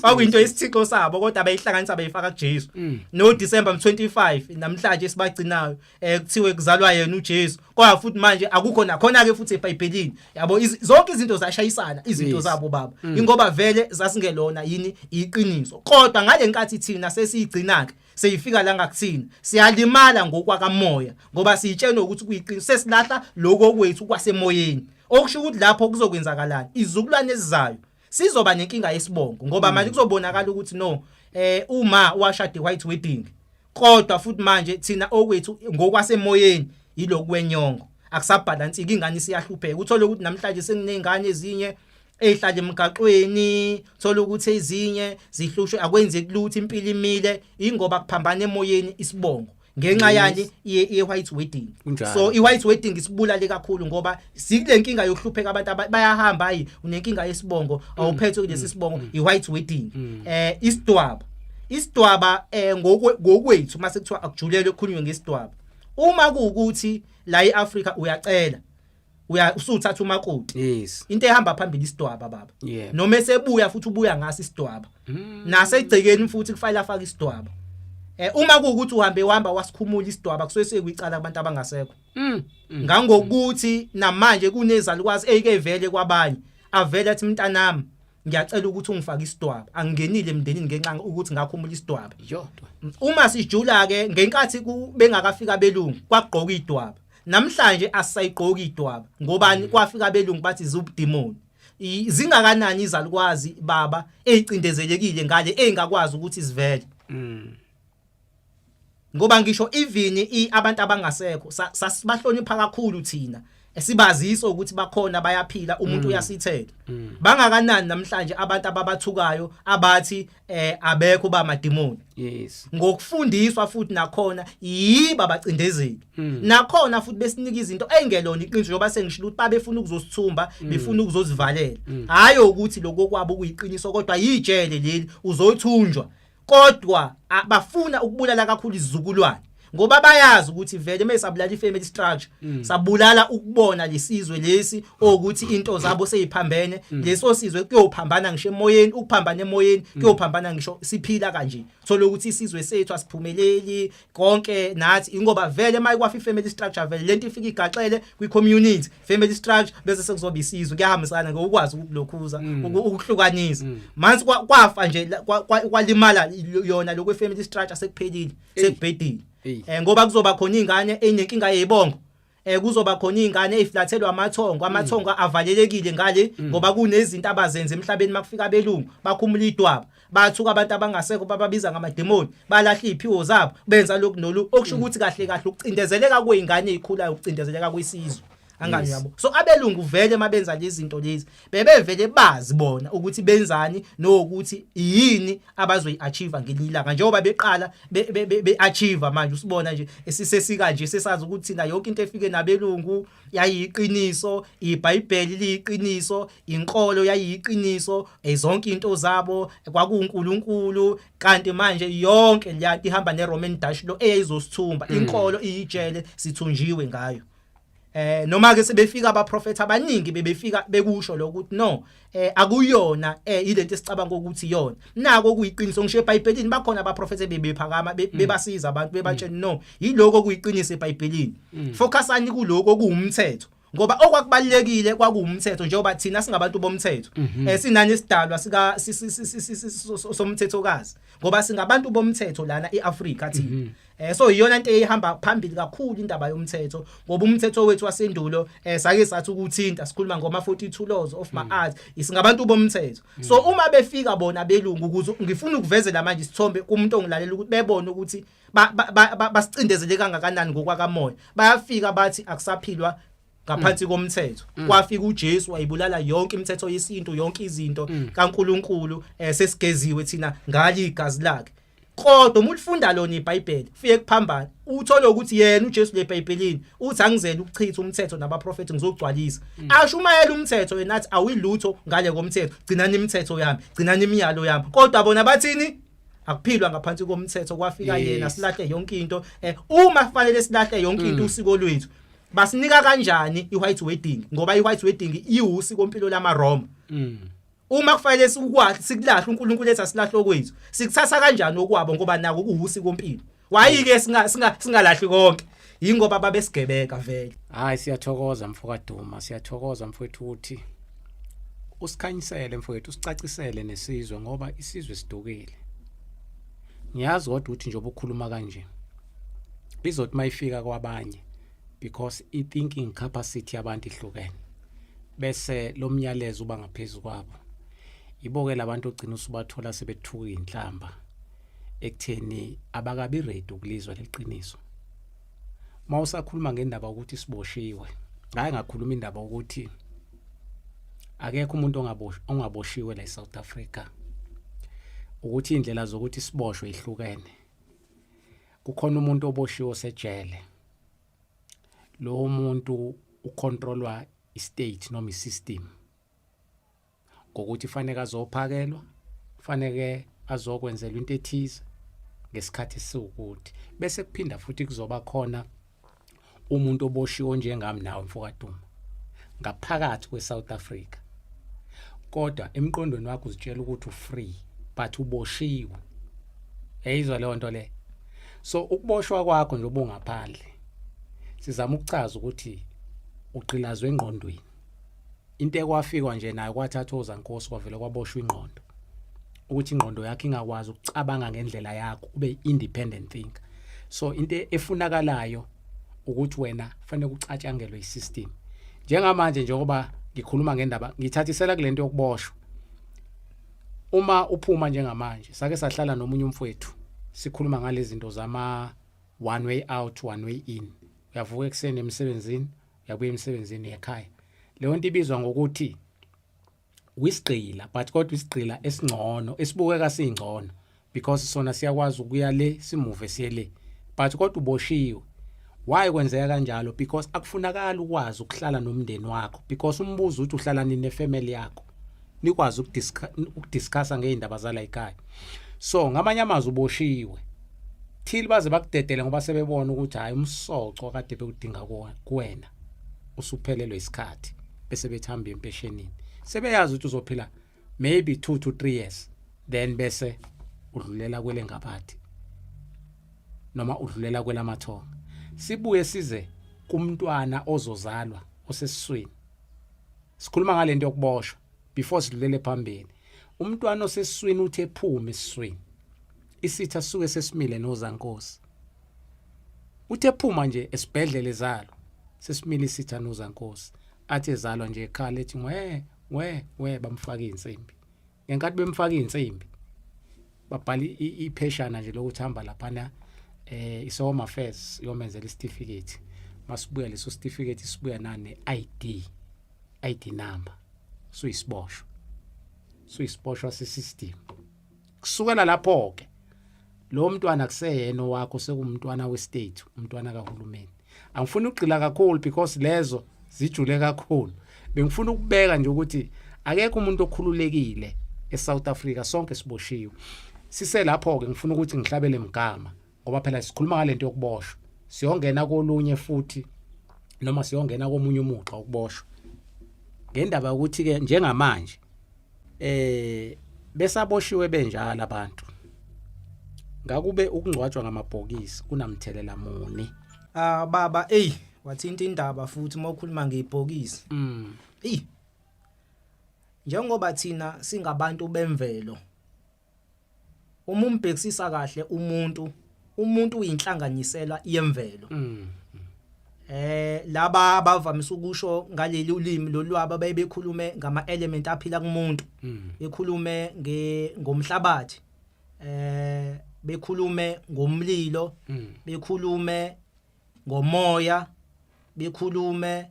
akuyinto yesithixo sabo kodwa bayihlanganisa bayifaka kuJesu no December 25 namhlanje sibagcinayo kuthiwe kuzalwa yena uJesu kodwa futhi manje akukho nakhona ke futhi eBhayibhelini yabo zonke izinto zashayisana izinto zabo baba ingoba vele zasingelona yini iqiniso kodwa ngale nkathi thina sesiyigcina ke seyifika la ngakuthina siyalimala ngokwakamoya ngoba siyitshena ukuthi kuyiqiniso sesilahla lokho kwethu kwasemoyeni okusho ukuthi lapho kuzokwenzakalana izukulwane ezizayo sizoba nenkinga yesibongo ngoba manje kuzobonakala ukuthi no uma washade white wedding kodwa futhi manje thina okwethu ngokwasemoyeni yilokwenyongo akusabhalansi ingane siyahlupheka uthola ukuthi namhlanje senginengane ezinye ehlala emgaqweni thola ukuthi ezinye zihlushwe akwenzeki lutho impilo imile ingoba kuphambana emoyeni isibongo ngenxa yani ye-white wedding so i-white wedding isibulale kakhulu ngoba sikule nkinga yokuhlupheka abantu bayahamba hayi unenkinga yesibongo awuphethe kulesi sibongo i-white wedding isidwaba ngokwethu mase kuthiwa akujulele okukhulunywe ngesidwaba uma kuukuthi la eAfrica uyacela usuthatha umakoti yes into ehamba phambili isidwaba baba noma esebuya futhi ubuya ngasi isidwaba nasegcekeni futhi kufanele afake isidwaba uma kuukuthi uhamba wasikhumula isidwaba kusuke sekuyicala abantu abangasekho ngangokuthi namanje kunezalukwazi eyike kwabanye avela athi mntanami ngiyacela ukuthi ungifake isidwaba angenile emndenini ngenxa ukuthi ngakhumula isidwaba yodwa uma sijula ke ngenkathi bengakafika belungu kwagqoka idwaba namhlanje asayigqoki idwaba ngobani kwafika abelungu bathi zubudemoni zingakanani izalukwazi baba ezicindezelekile ngale engakwazi ukuthi sivele ngoba ngisho even abantu abangasekho sasibahlonipha kakhulu thina esibaziso ukuthi bakhona bayaphila umuntu uyasithela bangakanani namhlanje abantu ababathukayo abathi abekho bamademoni yes ngokufundiswa futhi nakhona yiba bacindezeli nakhona futhi besinika izinto engelona iqiniso njengoba sengishilo ukuthi babefuna ukuzosithumba befuna ukuzosivalela hayi ukuthi lokho kwabo kuyiqiniso kodwa yijele leli uzothunjwa kodwa bafuna ukubulala kakhulu izizukulwane ngoba bayazi ukuthi vele mesabulala ifamily structure sabulala ukubona lesizwe lesi ukuthi into zabo seyiphambene leso sizwe kuyophambana ngisho emoyeni ukuphambana emoyeni kuyophambana ngisho siphila kanje thola ukuthi isizwe sethu asiphumeleli konke nathi ingoba vele mayikwafa ifamily structure vele lento ifika igaxele kwi-community family structure bese sekuzoba isizwe kuyahambisana ngokwazi ukulokhuza ukuhlukanisa manje kwafa nje kwalimala yona lokwe family structure sekuphelile sekubhedile ngoba kuzoba khona ingane enenkinga yezibongo kuzoba khona ingane eziflathelwa amathongo avalelekile ngale ngoba kunezinto abazenza emhlabeni makufika belungu bakhumula idwaba bathuka abantu abangasekho bababiza ngamademoni balahla iziphiwo zabo benza lokhu nolukho okusho ukuthi kahle kahle ukucindezeleka kweingane ezikhulayo ukucindezeleka kwesizwe angani yabo so abelungu vele mabenza lezi zinto lezi bebevele bazi bona ukuthi benzani nokuthi yini abazoyiachieve ngelilanga njengoba beqala beachieve manje usibona nje esisesika nje sesazi ukuthi thina yonke into efike nabelungu yayiqiniso iBhayibheli liyiqiniso inkolo yayiqiniso zonke into zabo kwakuNkulunkulu kanti manje yonke liyathi ihamba neRoman Dutch law eyizosithumba inkolo iyijele sithunjiwe ngayo noma ke sebefika abaprofeti abaningi bebefika bekusho lokuthi no akuyona ilento esicabanga ukuthi yona nako kuyiqiniso ngisho eBhayibhelini bakhona abaprofeti bebephakama bebasiza abantu bebatshela no yiloko kuyiqiniso eBhayibhelini focusani kuloko kuumthetho ngoba okwakubalekile kwakuwumthetho njengoba thina singabantu bomthetho sinani isidalwa sika somthethokazi ngoba singabantu bomthetho lana eAfrika thina so iyona into ehamba phambili kakhulu indaba yomthetho ngoba umthetho wethu wasendulo sake sathi ukuthinta sikhuluma ngoma 42 laws of art isingabantu bomthetho so uma befika bona belungu ukuze ngifuna ukuvezela manje isithombe kumuntu ongilalela ukuthi bebone ukuthi basicindezele kangakanani ngokwakamoya bayafika bathi akusaphilwa ngaphansi komthetho kwafika uJesu wayibulala yonke imithetho yesintu yonke izinto kaNkuluNkulu sesigeziwe thina ngali igazi lakhe kodwa uma ulifunda lona iBhayibheli ufike kuphambana uthola ukuthi yena uJesu leBhayibhelini uthi angizele ukuchitha umthetho nabaprofeti ngizogcwalisa asho umayela umthetho yena athi awilutho ngale komthetho gcinani imithetho yami gcinani imiyalo yami kodwa bona bathini akuphilwa ngaphansi komthetho kwafika yena silahle yonke into uma kufanele silahle yonke into usiko lwethu basinika kanjani iwhite wedding ngoba iwhite wedding iwusiko impilo lamaRoma uma kufanele sikwazi sikulahle uNkulunkulu letha silahlo kwethu sikuthatha kanjani okwabo ngoba nako kuwusiko impilo wayike singalahli konke ingoba babesigebeka vele hayi siyathokoza mfowethu siyathokoza mfowethu ukuthi usikhanyisele mfowethu usicacisele nesizwe ngoba isizwe sidukile ngiyazi kodwa ukuthi njengoba ukhuluma kanje bizothi mayifika kwabanye because I thinking capacity yabantu ihlukene bese lo myalezo uba ngaphezulu kwabo iboke labantu ogcina usubathola sebethuka inhlamba ekutheni abakabi ready ukulizwa leqiniso mawusakhuluma ngendaba ukuthi siboshiwe hayi ngakhuluma indaba ukuthi akekho umuntu ongaboshiwe la eSouth Africa ukuthi indlela zokuthi siboshwe ihlukene kukhona umuntu oboshiwe sejele lo muntu ucontrolwa istate noma isystem ngokuthi fanele azophakelwa fanele azokwenzelwa into ethize ngesikhathi esiwukuthi bese kuphinda futhi kuzoba khona umuntu oboshiwe njengami nawe mfowethu ngaphakathi kweSouth Africa kodwa emqondweni wakho uzitshela ukuthi ufree but uboshiwe eyizwa leyo nto le so ukuboshwa kwakho nje ubungaphandle sizama ukuchaza ukuthi uqilazwe engqondweni into ekwafikwa nje nayo kwathatha oZankosi kwavela kwaboshwa ingqondo ukuthi ingqondo yakhe ingakwazi ukucabanga ngendlela yakho ube independent thinker so into efunakalayo ukuthi wena fanele ucatshangelwe isystem njengamanje njengoba ngikhuluma ngendaba ngithathisela kulento yokuboshwa uma uphuma njengamanje sake sahlala nomunye umfowethu sikhuluma ngalezi zinto zama one way out one way in uyavuka ekseni emsebenzini uyabuya emsebenzini ekhaya leyo nto ibizwa ngokuthi wisigqila but kodwa isigqila esingcono esibukeka singcono because sona siyakwazi ukuya le simuve siye le but kodwa uboshiwe why kwenzeka kanjalo because akufunakala ukwazi ukuhlala nomndeni wakho because umbuzo uthi uhlala nini nefamily yakho nikwazi ukudiscussa ngeindaba zala ekhaya so ngamanye amazwi uboshiwe till baze bakudedele ngoba sebebona ukuthi hayi umsoco kade bekudinga kuwena usuphelelwe isikhathi bese bethamba empeshenini sebeyazi ukuthi uzophila maybe 2 to 3 years then bese udlulela kwele ngaphakathi noma udlulela kwelamathonga sibuye size kumntwana ozozalwa osesiswini sikhuluma ngale nto yokuboshwa before sidlulele phambili umntwana osesiswini uthe phuma esiswini isitha suke sesimile noZankosi uthe phuma nje esibhedlele ezalo sesimile isitha noZankosi athi ezalwa nje ekhala ethi we bamfaka insimbi ngenkathi bemfaka insimbi babhala ipheshana nje lokuthi hamba laphana iShome Affairs yomenzela certificate masibuya leso certificate sibuya nane ID number so isiboshwa sesystem kusukela lapho ke lo mntwana kuseyena wakho sekumntwana westate umntwana kaHulumeni angifuni ukugxila kakhulu because lezo zijule kakhulu bengifuna ukubeka nje ukuthi akekho umuntu okhululekile eSouth Africa sonke siboshiwe siselapho ke ngifuna ukuthi ngihlabele emgama ngoba phela sikhuluma ngalento yokuboshwa siyongena kolunye futhi noma siyongena komunye umuqa ukuboshwa ngendaba ukuthi ke njengamanje besaboshiwe benjalo abantu ngakube ukungcwatshwa ngamabhokisi kunamthelela muni baba wathinta indaba futhi mawukhuluma ngeibhokisi. Njengoba thina singabantu bemvelo, uma umbhekisisa kahle umuntu uyinhlanganisela yemvelo. Laba abavamise ukusho ngaleli ulimi lolwabo bekhulume ngama element aphila kumuntu, bekhulume ngomhlabathi, bekhulume ngomlilo, bekhulume ngomoya, bekhulume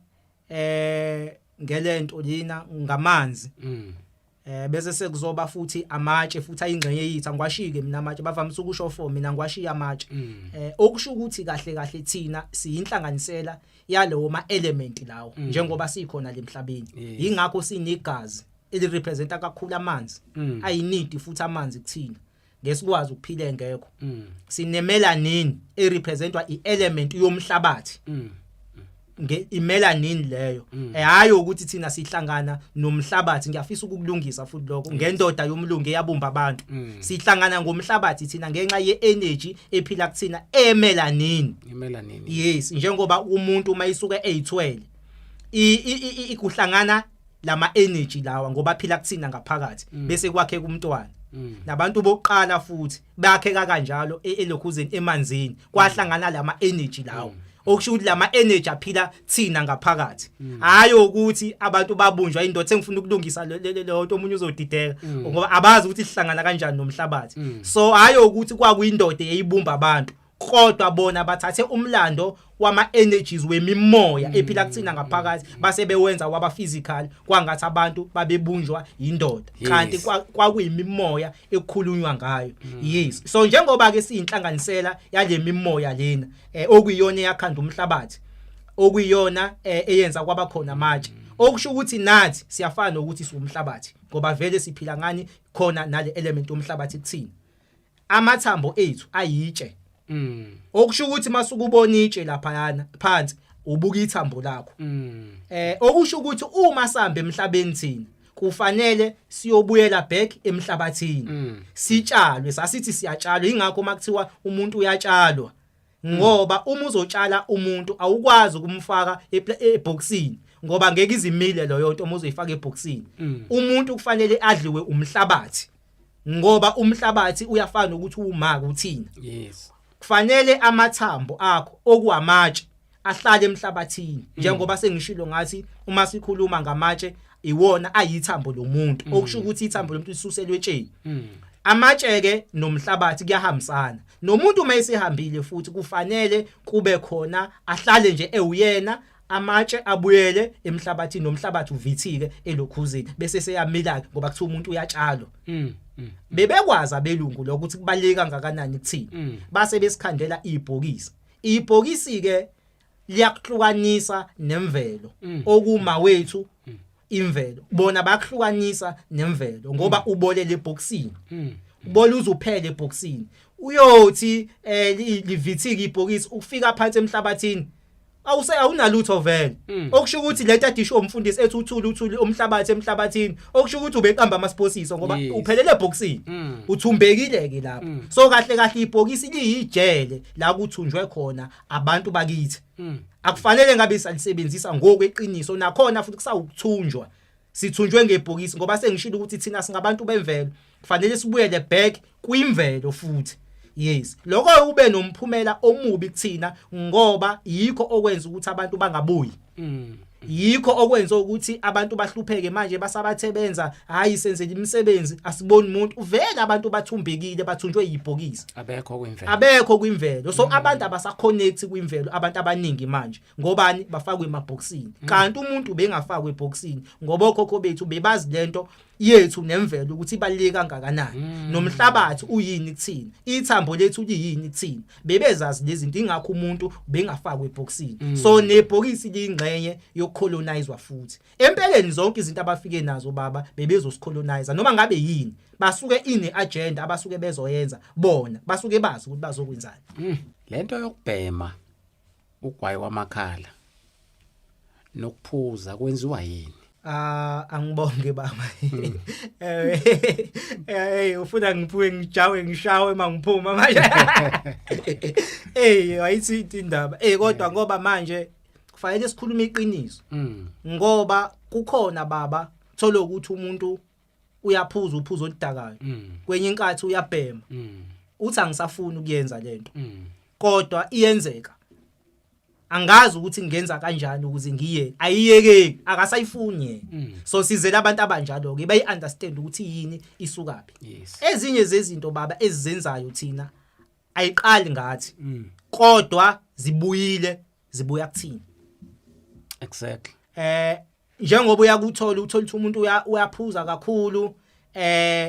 ngelento lina ngamanzi. Bese sekuzoba futhi amatshe futhi ayingxenye yitha ngwashike mina amatshe bavamise ukusho for mina ngwashiya amatshe. Okusho ukuthi kahle kahle thina siyinhlanganisela yalewo ma element lawo njengoba sikhona lemhlabeni. Yingakho sinegazi eli representa kakhulu amanzi. Ayinidi futhi amanzi kuthina ngesikwazi ukuphila engekho. Sinemelanin erepresentwaielement yomhlabathi. Imelanin leyo hayi ukuthi thina sihlangana nomhlabathi. Ngiyafisa ukukulungisa futhi lokho ngendoda yomlungu eyabumba abantu. Sihlangana ngomhlabathi thina ngenxa ye-energy ephila kuthina emelanin. Yes, njengoba umuntu mayisuke eyithwele ikuhlangana lama energy lawa ngoba phila kuthina ngaphakathi bese kwakhe kumntwana. Nabantu bokuqala futhi bayakheka kanjalo elokhuzeni emanzini kwahlangana lama energy lawo. Okusho ukuthi lama energy aphila thina ngaphakathi. Hayi ukuthi abantu babunjwa indoda engifuna ukulungisa lo nto omunye uzodideka ngoba abazi ukuthi sihlangana kanjani nomhlabathi. So hayi ukuthi kwakuyindoda eyibumba abantu kodwa bona bathathe umlando wama energies wemimoya ephila kuthina ngaphakathi base bewenza waba physical kwangathi abantu babebunjwa indoda kanti kwakuyimimoya ekukhulunywa ngayo. Yes, so njengoba ke siyinhlanganisela yale mimoya lena okuyiyona yakhanda umhlabathi, okuyiyona eyenza kwaba khona amatshe, okusho ukuthi nathi siyafana ukuthi siwumhlabathi ngoba vele siphila ngani khona nale element omhlabathi kuthina. Amathambo ethu ayitshe. Okusho ukuthi masukubona itshe lapha phansi ubuka ithambo lakho. Okusho ukuthi uma sihamba emhlabeni thina kufanele siyobuyela back emhlabathini. Sitshalwe, sasithi siyatshalwa. Ingakho makuthiwa umuntu uyatshalwa ngoba uma uzotshala umuntu awukwazi ukumfaka eboxini ngoba ngeke izimile loyo nto uma uzoyifaka eboxini. Umuntu kufanele adliwe umhlabathi ngoba umhlabathi uyafana ukuthi umaka uthina. Yes. Kufanele amathambo akho okuwamatshe ahlale emhlabathini njengoba sengishilo ngathi uma sikhuluma ngamatshe iwona ayithambo lomuntu. Okusho ukuthi ithambo lomuntu lisuselwe etsheni. Amatshe ke nomhlabathi kuyahambisana. Nomuntu uma esehambile futhi kufanele kube khona ahlale nje ewuyena amatshe abuyele emhlabathini nomhlabathi uvithike elokhuzeni bese seyamila ngoba kuthi umuntu uyatshalwa. Bebekwazi abelungu lokuthi kubaleka kangakanani kuthina. Base besikhandela ibhokisi. Ibhokisi ke liyakuhlukanisa nemvelo okuma wethu imvelo. Bona bayakuhlukanisa nemvelo ngoba ubolele ebhokisini. Ubole uzuphele ebhokisini. Uyothi livithike ibhokisi ufika phansi emhlabathini awunalutho vele. Okusho ukuthi lento adisho umfundisi ethi uthuli umhlabathi emhlabathini okusho ukuthi ubeqamba amasposiso ngoba uphelele ebhokisini uthumbekile ke lapho. So kahle kahle ibhokisi liyijele la kuthunjwe khona abantu bakithi. Akufanele ngabe salisebenzisa ngokweqiniso nakhona futhi kusawukuthunjwa sithunjwe ngebhokisi ngoba sengishilo ukuthi thina singabantu bemvelo kufanele sibuyele back kwimvelo futhi. Yes, lokho ube nomphumela omubi kuthina ngoba yikho okwenza ukuthi abantu bangabuyi. Yikho okwenza ukuthi abantu bahlupheke manje basabathebenza hayi senzele imisebenzi asiboni umuntu vele abantu bathumbekile bathunjwe yibhokisi abekho kwimvelo. So abantu abasaconnect kwimvelo abantu abaningi manje ngobani bafakwe emabhokisini kanti umuntu bengafakwe ebhokisini ngoba okhokho bethu bebazi lento yethu nemvelo ukuthi ibaluleke kangakanani nomhlabathi uyini kuthina ithambo lethu liyini kuthina bebezazi lezi zinto ingakho umuntu bengafakwe ebhokisini. So nebhokisi liyingxenye yokucolonizwa futhi empeleni zonke izinto abafike nazo baba bebezosicolonize noma ngabe yini basuke ine agenda abasuke bezoyenza bona basuke bazi ukuthi bazokwenzani. Lento yokubhema ugwayi wamakhala nokuphuza kwenziwa yini? Angibonge baba. Ufuna ngiphuwe ngijawe ngishawe mangiphuma manje. Wayithi indaba. Kodwa ngoba manje kufanele sikhulume iqiniso ngoba kukhona baba thola ukuthi umuntu uyaphuza uphuzo oludakayo kwenye inkathi uyabhema uthi angisafuni ukuyenza lento kodwa iyenzeka angazi ukuthi ngenza kanjani ukuze ngiye ayiyeke akasayifuni yena so sizela abantu abanjalo ke bayi understand ukuthi yini isukaphi ezinye zezinto baba ezizenzayo thina ayiqali ngathi kodwa zibuya kuthina exactly njengoba uthola ukuthi umuntu uyaphuza kakhulu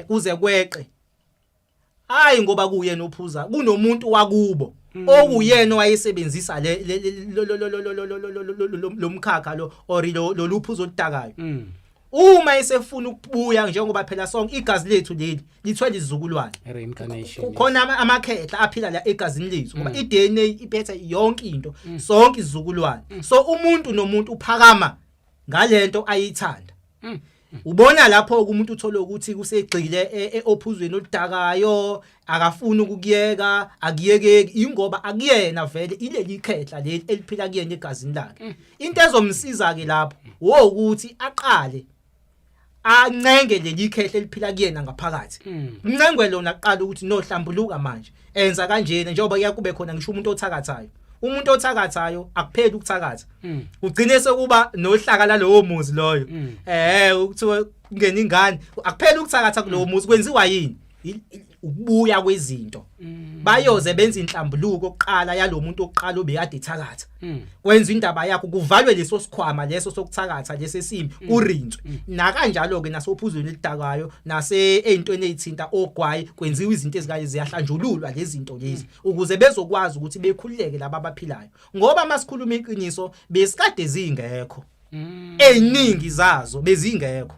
kuze kweqe hayi ngoba kuyena ophuza kunomuntu wakubo okuyena wayesebenzisa lo mkhakha lo or lo luphuzo oludakayo uma esefuna ukubuya njengoba phela sonke igazi lethu leli lithwele izizukulwane reincarnation khona amakhetha aphila la egazini lethu ngoba iDNA iphethe yonke into sonke izizukulwane so umuntu nomuntu uphakama ngalento ayithanda ubona lapho umuntu uthola ukuthi kusegxile ophuzweni oludakayo akafuni ukukuyeka akuyekeki ingoba akuyena vele ileli khetla leli eliphila kuyena egazini lakhe into ezomsiza ke lapho ukuthi aqale ancenge leli khetla eliphila kuyena ngaphakathi uncengwe lona aqala ukuthi nohlambuluka manje enza kanjena njengoba kuyakube khona ngisho umuntu othakathayo umuntu othakathayo akupheli ukuthakatha ugcine sekuba nohlaka lalowo muzi loyo ukuthiwa kungena ingane akupheli ukuthakatha kulowo muzi kwenziwa yini ukubuya kwezinto bayoze benza inhlambuluko oqala yalomuntu oqala obekade ethakatha kwenza indaba yakho kuvalwe leso sikhwama leso sokuthakatha lesesimbi kurintswe na kanjalo ke nasophuzweni elidakayo nase ezintweni ezithinta ogwayi kwenziwa izinto ezikanye ziyahlanjululwa lezi zinto lezi ukuze bezokwazi ukuthi bekhululeke laba abaphilayo ngoba masikhuluma iqiniso besikade zingekho eziningi zazo bezingekho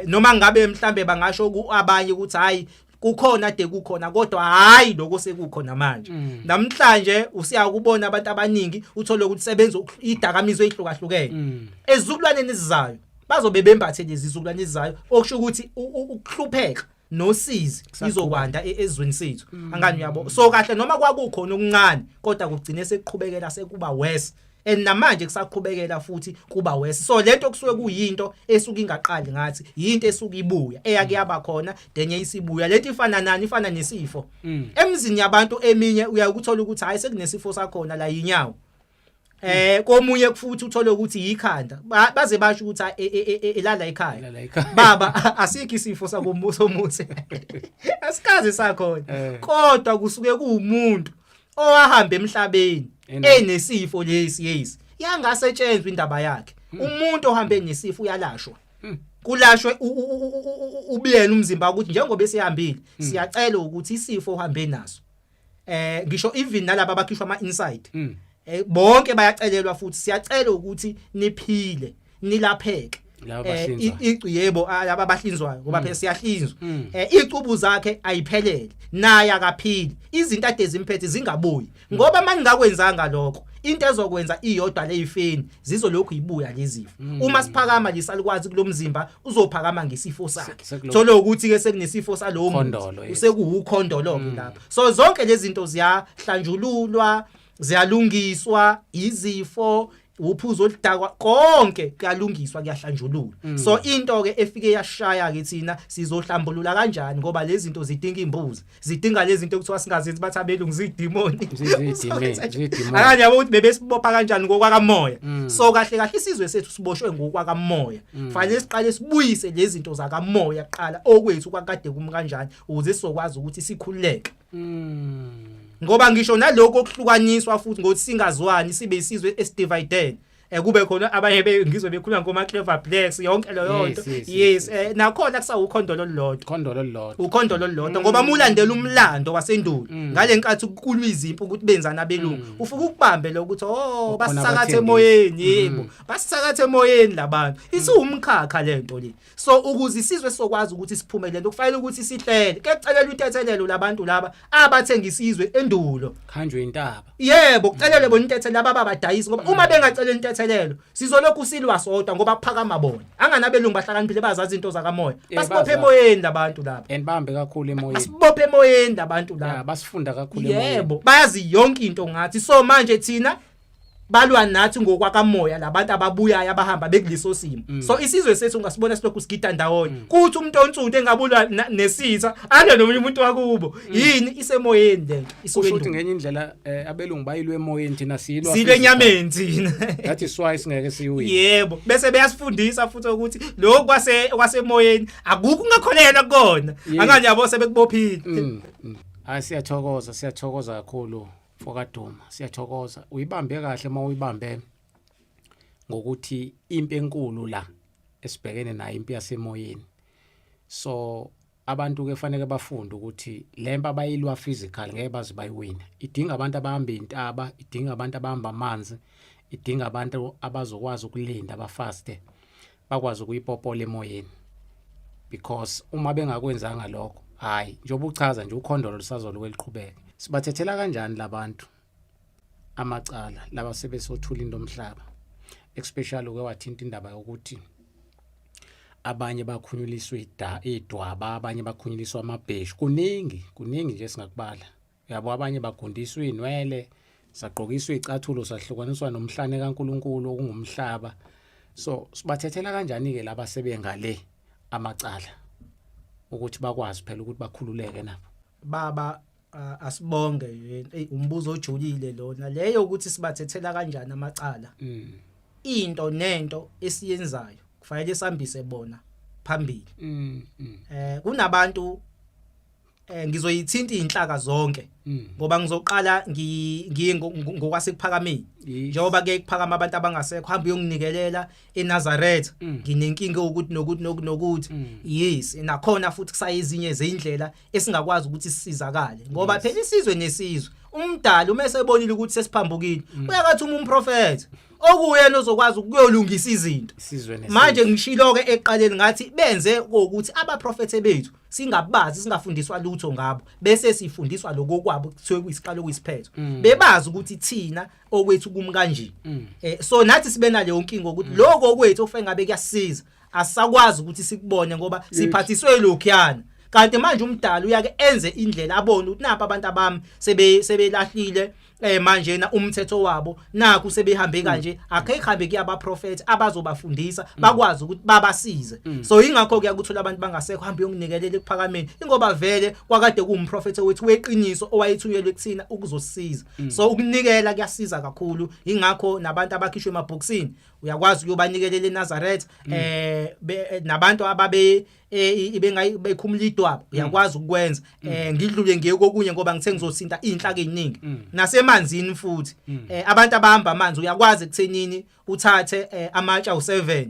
noma ngabe mhlambe bangasho abanye ukuthi hayi kukhona ade kukhona kodwa hayi lokho sekukhona manje namhlanje usiya kubona abantu abaningi uthola ukuthi sebenza idakamizo ehlukahlukene ezizukulwaneni ezizayo bazobe bembathe lezi izizukulwane ezizayo okusho ukuthi ukuhlupheka nosizi izokwanda ezweni sethu angani uyabo so kahle noma kwakukhona okuncane kodwa kugcine sekuqhubekela sekuba worse namanje kusaqhubekela futhi kuba worse so lento kusuke kuyinto esuka ingaqali ngathi yinto esuka ibuya eyake yaba khona denye isibuya lento ifana nani ifana nesifo emzini yabantu eminye uyakuthola ukuthi hayi sekunesifo sakhona la yinyawo komunye futhi uthola ukuthi yikhanda baze basho ukuthi elala ekhaya baba asikho isifo sakombuso omuthi asikaze sakhona kodwa kusuke kuumuntu owahamba emhlabeni enesifo lesi yes yangasetshenzwe indaba yakhe umuntu ohambe nesifo uyalashwa kulashwe ubiyena umzimba ukuthi njengoba esihambile siyacela ukuthi isifo uhambe naso ngisho even nalabo abakhishwa ama inside bonke bayacelelwa futhi siyacela ukuthi niphile nilapheke yebo laba abahlinzwayo ngoba phela siyahlinzwa icubu zakhe ayiphelele naye akaphili izinto ade zimphethe zingabuyi ngoba mangingakwenzanga lokho into ezokwenza iyodwa leyifeni zizolokhu ibuya lezifo uma siphakama lisalikwazi kulomzimba uzophakama ngesifo sakhe thola ukuthi ke sekunesifo salowo muntu usekuukhondolo lapha so zonke lezi zinto ziyahlanjululwa ziyalungiswa izifo uphuzo oludakwa konke kuyalungiswa kuyahlanjululwa so into ke efike yashaya ke thina sizohlambulula kanjani ngoba lezi zinto zidinga imbuzi zidinga lezi zinto ekuthiwa singazenzi bathi abelungu zidimoni akanye yabo ukuthi bebesibopha kanjani ngokwakamoya so kahle kahle isizwe sethu siboshwe ngokwakamoya fanele siqale sibuyise lezi zinto zakamoya kuqala okwethu kwakade kumkanjani ukuze sizokwazi ukuthi sikhululeke ngoba ngisho naloko okuhlukaniswa futhi ngokuthi singazwani sibe isizwe esidivided kube khona abanye ngizwe bekhuluma ngoma clever blacks yonke leyo nto yes nakhona kusawukhondolo lolodwa ngoba mulandela umlando wasendulo ngale nkathi kukulwa izimpi ukuthi benzana abelungu ufika ukubambe lo ukuthi basisakathe emoyeni yebo basisakathe emoyeni labantu isiwumkhakha lento le so ukuze isizwe sokwazi ukuthi siphumelele kufanele ukuthi sihlele ke kucelelwa intethelelo labantu laba abathenga isizwe endulo khanjwe intaba yebo kucelelwe bona intethelelo laba abadayisi ngoba uma bengacela intethelelo sizolokhu silwa sodwa ngoba kuphakama bona anganabelungu bahlakaniphile bazazi into zakamoya basibophe emoyeni labantu lapha enibambe kakhulu emoyeni basibophe emoyeni labantu lapha basifunda kakhulu emoyeni yebo bayazi yonke into ngathi so manje thina balwa nathi ngokwakamoya labantu ababuyayo abahamba bekuliso simo. So isizwe sethu ungasibona silokhu sigida ndawonye. Kuthi umuntu onsundu engabulwa nesitha ande nomunye umuntu wakubo. Yini isemoyeni lento. Kusho ukuthi ngenye indlela abelungu bayilwe emoyeni thina silwa. Sile enyameni thina. That is why singeke siwine. Yebo, bese beyasifundisa futhi ukuthi lokho kwasemoyeni akukho ungakholelwa kona. Angani yabo sebekubophile. Siyathokoza kakhulu Fokaduma. Siyathokoza. Uyibambe kahle mawuyibambe ngokuthi impi enkulu la esibhekene nayo impi yasemoyeni. So abantu ke fanele bafunde ukuthi lempa abayilwa physical ngeke baze bayiwina. Idinga abantu abahamba intaba, idinga abantu abahamba amanzi, idinga abantu abazokwazi ukulinda abafaste bakwazi ukuyipopola emoyeni. Because uma bengakwenzanga lokho, hayi njengoba uchaza nje ukhondolo lisazolo eliqhubeka. Sibathethela kanjani labantu amacala laba sebesothula into omhlaba, especially ke wathinta indaba yokuthi abanye bakhunyuliswa idwaba, abanye bakhunyuliswa amabheshu. Kuningi nje singakubala. Yabo abanye bagundiswa inwele, saqokiswa icathulo sahlukaniswa nomhlane kaNkuluNkulu okungumhlaba. So sibathethela kanjani ke laba sebengale amacala ukuthi bakwazi phela ukuthi bakhululeke nabo. Baba asibonge umbuzo ojulile lona leyo ukuthi sibathethela kanjani amacala. Into nento esiyenzayo kufanele sihambise bona phambili. Kunabantu ngizoyithinta inhlaka zonke ngoba ngizoqala ngiye ngokwasephakameni njengoba ke kuphakama abantu abangasekho hamba uyonginikelela eNazaretha nginenkinga ukuthi nokuthi yes nakhona futhi kusayezinye ezindlela esingakwazi ukuthi sisizakale ngoba phela isizwe nesizwe umdala uma esebonile ukuthi sesiphambukile uyakathi umprofeti okuyena ozokwazi ukuyolungisa izinto manje ngishilo ke eqaleni ngathi benze ukuthi abaprofeti bethu singabazi singafundiswa lutho ngabo bese sifundiswa lokokwabo kuthiwe kuyisiqalo kuyisiphetho bebazi ukuthi thina okwethu kum kanje so nathi sibe nale yonkingo ukuthi lokho okwethu ofike ngabe kuyasiza asakwazi ukuthi sikubone ngoba siphathiswe lokhuyana kanti manje umdala uyake enze indlela abone ukuthi napha abantu abami sebelahlile manje na umthetho wabo nakho sebehambe kanje akekhambe kuyabaprofeti abazobafundisa bakwazi ukuthi babasize so ingakho kuyakuthola abantu bangasekho hamba yonginikelela ekuphakameni ingoba vele kwakade kuumprofeti wethu weqiniso owayethunyelwe kuthina ukuzosiza so ukunikela kuyasiza kakhulu ingakho nabantu abakhishwe emabhokisini uyakwazi ukuyobanikelela eNazaretha nabantu ababe bekhumula idwaba uyakwazi ukwenza ngidlule ngiye kokunye ngoba ngithe ngizosinta inhlaka eziningi nasemanzini futhi abantu abahamba amanzi uyakwazi ekuthenini uthathe amatshe awu7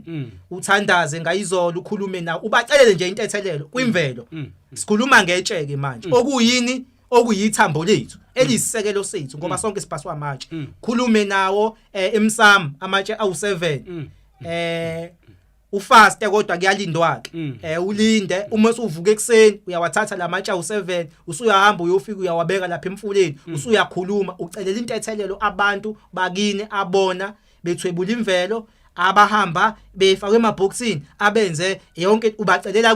uthandaze ngayizolo ukhulume nawo ubacelele nje intethelelo kwimvelo sikhuluma ngetsheke manje okuyini okuyithambo lethu elisisekelo sethu ngoba sonke sipaswa amatshe khulume nawo emsamo amatshe awu7 ufaste kodwa kuyalindwa ke ulinde uma usuvuka ekseni uyawathatha lamatshe awu7 usuyahamba uyofika uyawabeka lapha emfuleni usuyakhuluma ucelela intethelelo abantu bakini abona bethwebula imvelo abahamba befakwe emabhokisini abenze yonke ubacelela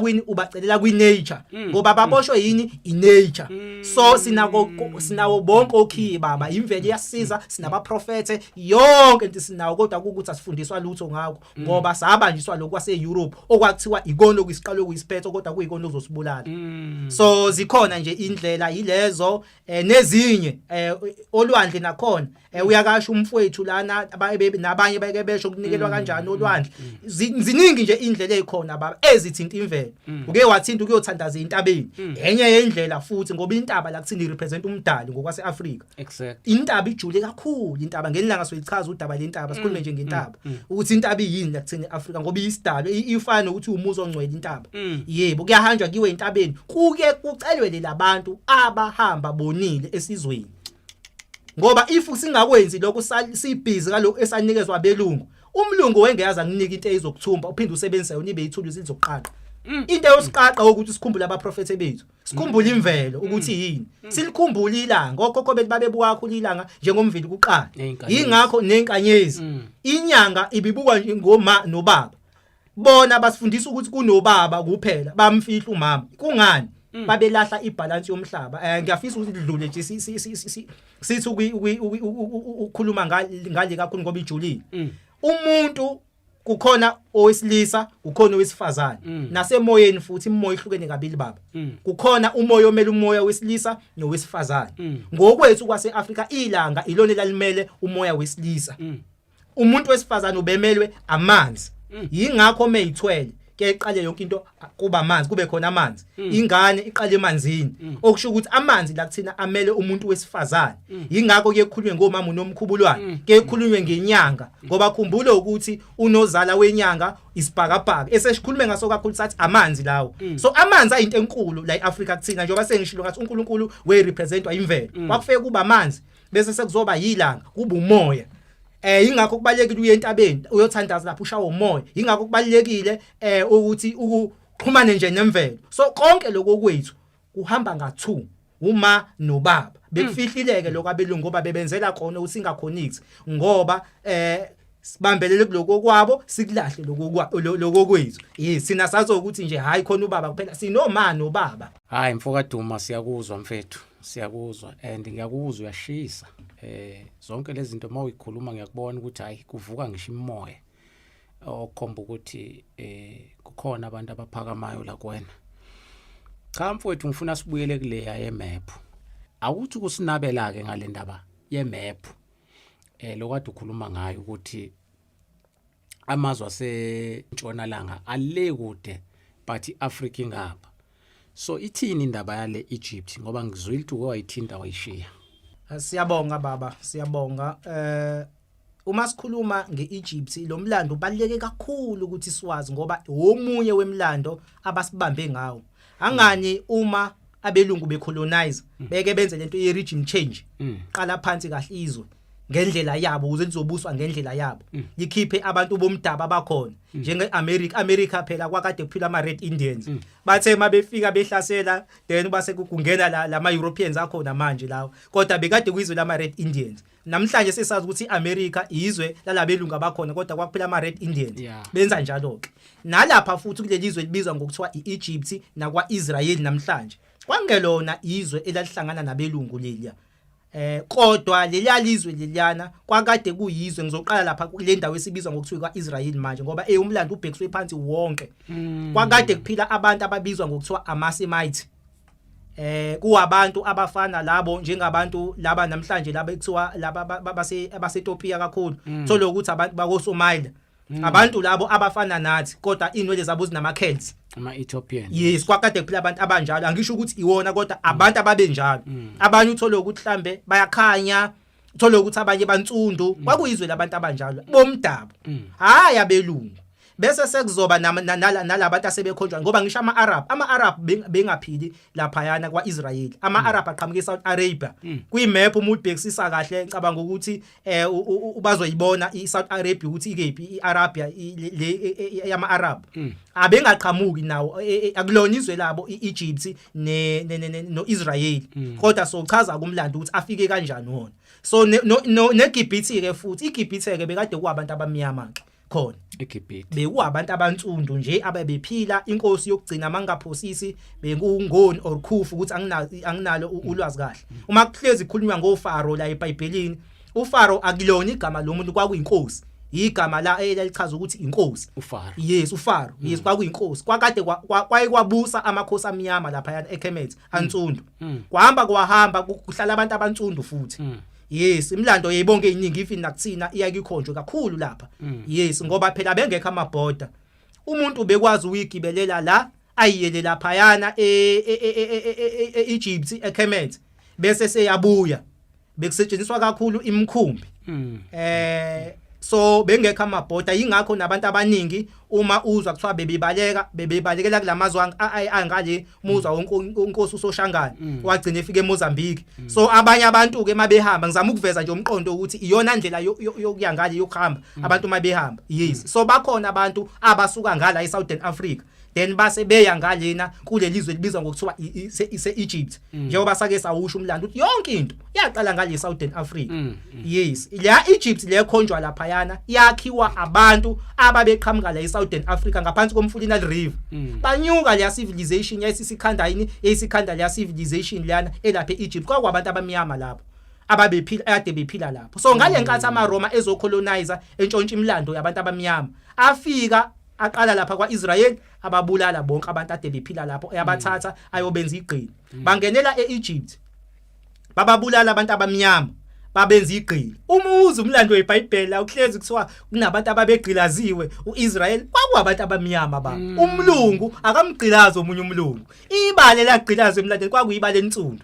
kwinature ngoba baboshwe yini inature so sinawo bonke okhi baba imvelo iyasiza sinabaprofete yonke into sinawo kodwa ukuthi asifundiswa lutho ngakho ngoba sabanjiswa lokwase Europe okwakuthiwa ikono kwisiqalo kuyisiphetho kodwa kuyikono ozosibulala so zikhona nje indlela yilezo nezinye olwandle nakhona uyakasha umfowethu lana nabanye bayeke besho kunikelwa kanjani olwandle ziningi nje indlela ezikhona baba ezithinta imvelo uke wathinta ukuyothandaza intabeni enye yendlela futhi ngoba intaba la kuthini represent umdali ngokwase Africa exactly intaba ijule kakhulu intaba ngelanga soyichaza udaba lentaba sikhulume nje ngentaba ukuthi intaba yini la kuthini Africa ngoba isidalo ifana ukuthi umuzi ongcwele intaba yebo kuyahanjwa kiwe intabeni kuke kucelwe labantu abahamba bonile esizweni ngoba if singakwenzi lokho sibhizi kaloko esanikezwa abelungu umlungu wengeyaza nginika into ezokuthumba uphinde usebenzise yona ibe ithuluzi lizoqaqa into yosiqaqa ukuthi sikhumbule abaprofeti bethu sikhumbule imvelo ukuthi yini silikhumbule ilanga okhokho bethu babebuka kakhulu ilanga njengomvili kuqala ingakho nenkanyezi inyanga ibibukwa ngoma nobaba bona basifundisa ukuthi kunobaba kuphela bamfihla umama kungani babelahla ibalance yomhlaba. Ngiyafisa ukuthi lidlule nje sithi ukukhuluma ngale kakhulu ngoba ijulile. Umuntu kukhona owesilisa, kukhona owesifazane. Nasemoyeni futhi imimoya ihlukene kabili baba. Kukhona umoya omele umoya wesilisa nowesifazane. Ngokwethu kwaseAfrika ilanga ilona lalimele umoya wesilisa. Umuntu wesifazane ubemelwe amanzi. Yingakho meyithwele ke iqale yonke into kuba amanzi, kube khona amanzi. Ingane iqale emanzini. Okusho ukuthi amanzi la kuthina amele umuntu wesifazane. Yingakho ke kukhulunywe ngomama unomkhubulwane, ke kukhulunywe ngenyanga ngoba khumbula ukuthi unozala wenyanga isibhakabhaka. Esesikhulume ngaso kakhulu sathi amanzi lawo. So amanzi ayinto enkulu la eAfrika kuthina njengoba sengishilo ngathi uNkulunkulu we representwa imvelo. Kwakufike kuba amanzi bese sekuzoba yilanga, kuba umoya. Ingakho kubalekile uye entabeni uyothandaza lapho ushawa umoya. Ingakho kubalekile ukuthi ukuxhumane nje nemvelo. So konke lokho kwethu uhamba nga2 uma nobaba. Bekufihlileke lokho abelungu ngoba bebenzela khona ukuthi singakhonix ngoba sibambelele kuloko kwabo sikulahle lokho kwethu. Sina sazo ukuthi nje hayi khona ubaba kuphela sinoma nobaba. Hayi mfoka Duma siyakuzwa mfethu, siyakuzwa and ngiyakuzwa uyashisa. Zonke lezi zinto mawuyikhuluma ngiyakubona ukuthi hayi kuvuka ngisho imoya okhomba ukuthi kukhona abantu abaphakamayo la kuwena. Cha mfowethu ngifuna sibuyele kuleya yemap. Awuthi kusinabela ke ngale ndaba yemap. Lokade ukhuluma ngayo ukuthi amazwe asentshonalanga ale kude but iAfrika ingapha. So ithini indaba yale Egypt ngoba ngizwile ukuthi wayithinta wayishiya. Siyabonga baba, siyabonga. Uma sikhuluma ngeEgypt lo mlando ubaleke kakhulu ukuthi siwazi ngoba omunye wemlando abasibambe ngawo. Angani uma abelungu becolonize beke benze lento ye regime change. Qala phansi kahle izwe ngendlela yabo ukuze lizobuswa ngendlela yabo. Likhiphe abantu bomdaba abakhona njenge-America phela kwakade kuphila ama-Red Indians. Bathe mabefika behlasela then base kungena lama Europeans akhona manje lawo. Kodwa bekade kuyizwe lama-Red Indians. Namhlanje sesazi ukuthi iAmerica izwe lalabelungu abakhona kodwa kwakuphila ama-Red Indians. Benza njalo ke. Nalapha futhi kuleli izwe libizwa ngokuthiwa iEgypt nakwaIsrael namhlanje. Kwangelona izwe elalihlangana nabelungu leliya. Kodwa leliyalizwe leliyana kwakade kuyizwe ngizoqala lapha kule ndawo esibizwa ngokuthiwa kwaIsrael manje ngoba umlando ubhekiswe phansi wonke. Kwakade kuphila abantu ababizwa ngokuthiwa amaSemite. Kuwabantu abafana labo njengabantu laba namhlanje laba ekuthiwa laba abaseEthiopia kakhulu. Thola ukuthi abantu bakoSomalia. Abantu labo abafana nathi kodwa inwele zabo zinamaKelts. Ama-Ethiopian. Yes, kwakade kuphila abantu abanjalo. Angisho ukuthi iwona kodwa abantu ababenjalo. Abanye uthola ukuthi mhlambe bayakhanya, uthola ukuthi abanye bantsundu. Kwakuyizwe labantu abanjalo bomdabu. Hayi abelungu. Bese sekuzoba nalabantu asebekhonjwa ngoba ngisho ama-Arab bengaphili lapha yana kwaIsrael. Ama-Arab aqhamuke eSouth Arabia. Kwi-map uma ubhekisisa kahle ngicabanga ukuthi bazoyibona iSouth Arabia ukuthi ikephi iArabia le yama-Arab. Abengaqhamuki nawo akulona izwe labo iEgypt noIsrael. Kodwa sochaza kumlando ukuthi afike kanjani wona. So neGibhithe ke futhi iGibhithe ke bekade kuabantu abamnyama ke. Khona eGibhithe bekuwabantu abantsundu nje ababephila inkosi yokugcina mangaphosisi bekungoni or Khufu ukuthi anginalo ulwazi kahle. Uma kuhlezi ikhulunywa ngoFaro la eBhayibhelini, uFaro akulona igama lomuntu kwakuyinkosi. Igama la elichaza ukuthi inkosi uFaro. Yes, uFaro. Yes, kwakuyinkosi. Kwakade kwabusa amakhosi amnyama lapha yana eKemet antsundu. Kwahamba kuhlala abantu abantsundu futhi. Yes, imlando yeyibonke iningi ifi nakuthina iyakikhonjwe kakhulu lapha. Yes, ngoba phela bengekho amabhoda. Umuntu bekwazi uyigibelela la ayiyele lapha yana eEgypt eKemet bese seyabuya. Bekusetshenziswa kakhulu imkhumbi. So bengekho amabhoda ingakho nabantu abaningi uma uzwa kuthiwa bebebalekela kulamazwe angale muzwa wonkosi uSoshangana wagcina efike eMozambique. So abanye abantu ke mabehamba ngizama ukuveza nje umqondo ukuthi iyona ndlela yokuyangale yokuhamba abantu mabehamba. Yes, so bakhona abantu abasuka ngala eSouthern Africa then base beya ngalena kulelizwe libizwa ngokuthiwa ise-Egypt njengoba sake sawusho umlando ukuthi yonke into yaqala ngale Southern Africa. Yes, la Egypt le khonjwa lapha yana yakhiwa abantu ababeqhamuka la eSouthern Africa ngaphansi komfulina river. Banyuka le civilization yayisikhanda yini eyisikhanda le civilization lana elapha eEgypt kwakubantu abamnyama lapho ababephila ade bephila lapho. So ngale nkathi amaRoma ezocolonizer entshontsha imlando yabantu abamnyama afika aqala lapha kwaIsrael ababulala bonke abantu ade bephila lapho eyabathatha ayobenza igqili. Bangenela eEgypt bababulala abantu abamnyama babenza igqili. Umuzi umlando weBhayibheli awuhlezi kuthiwa kunabantu ababegqilaziwe uIsrael kwakubantu abamnyama ba. Umlungu akamgqilazo omunye umlungu. Ibale lagqilazo emlandweni kwakuyibale ensundu.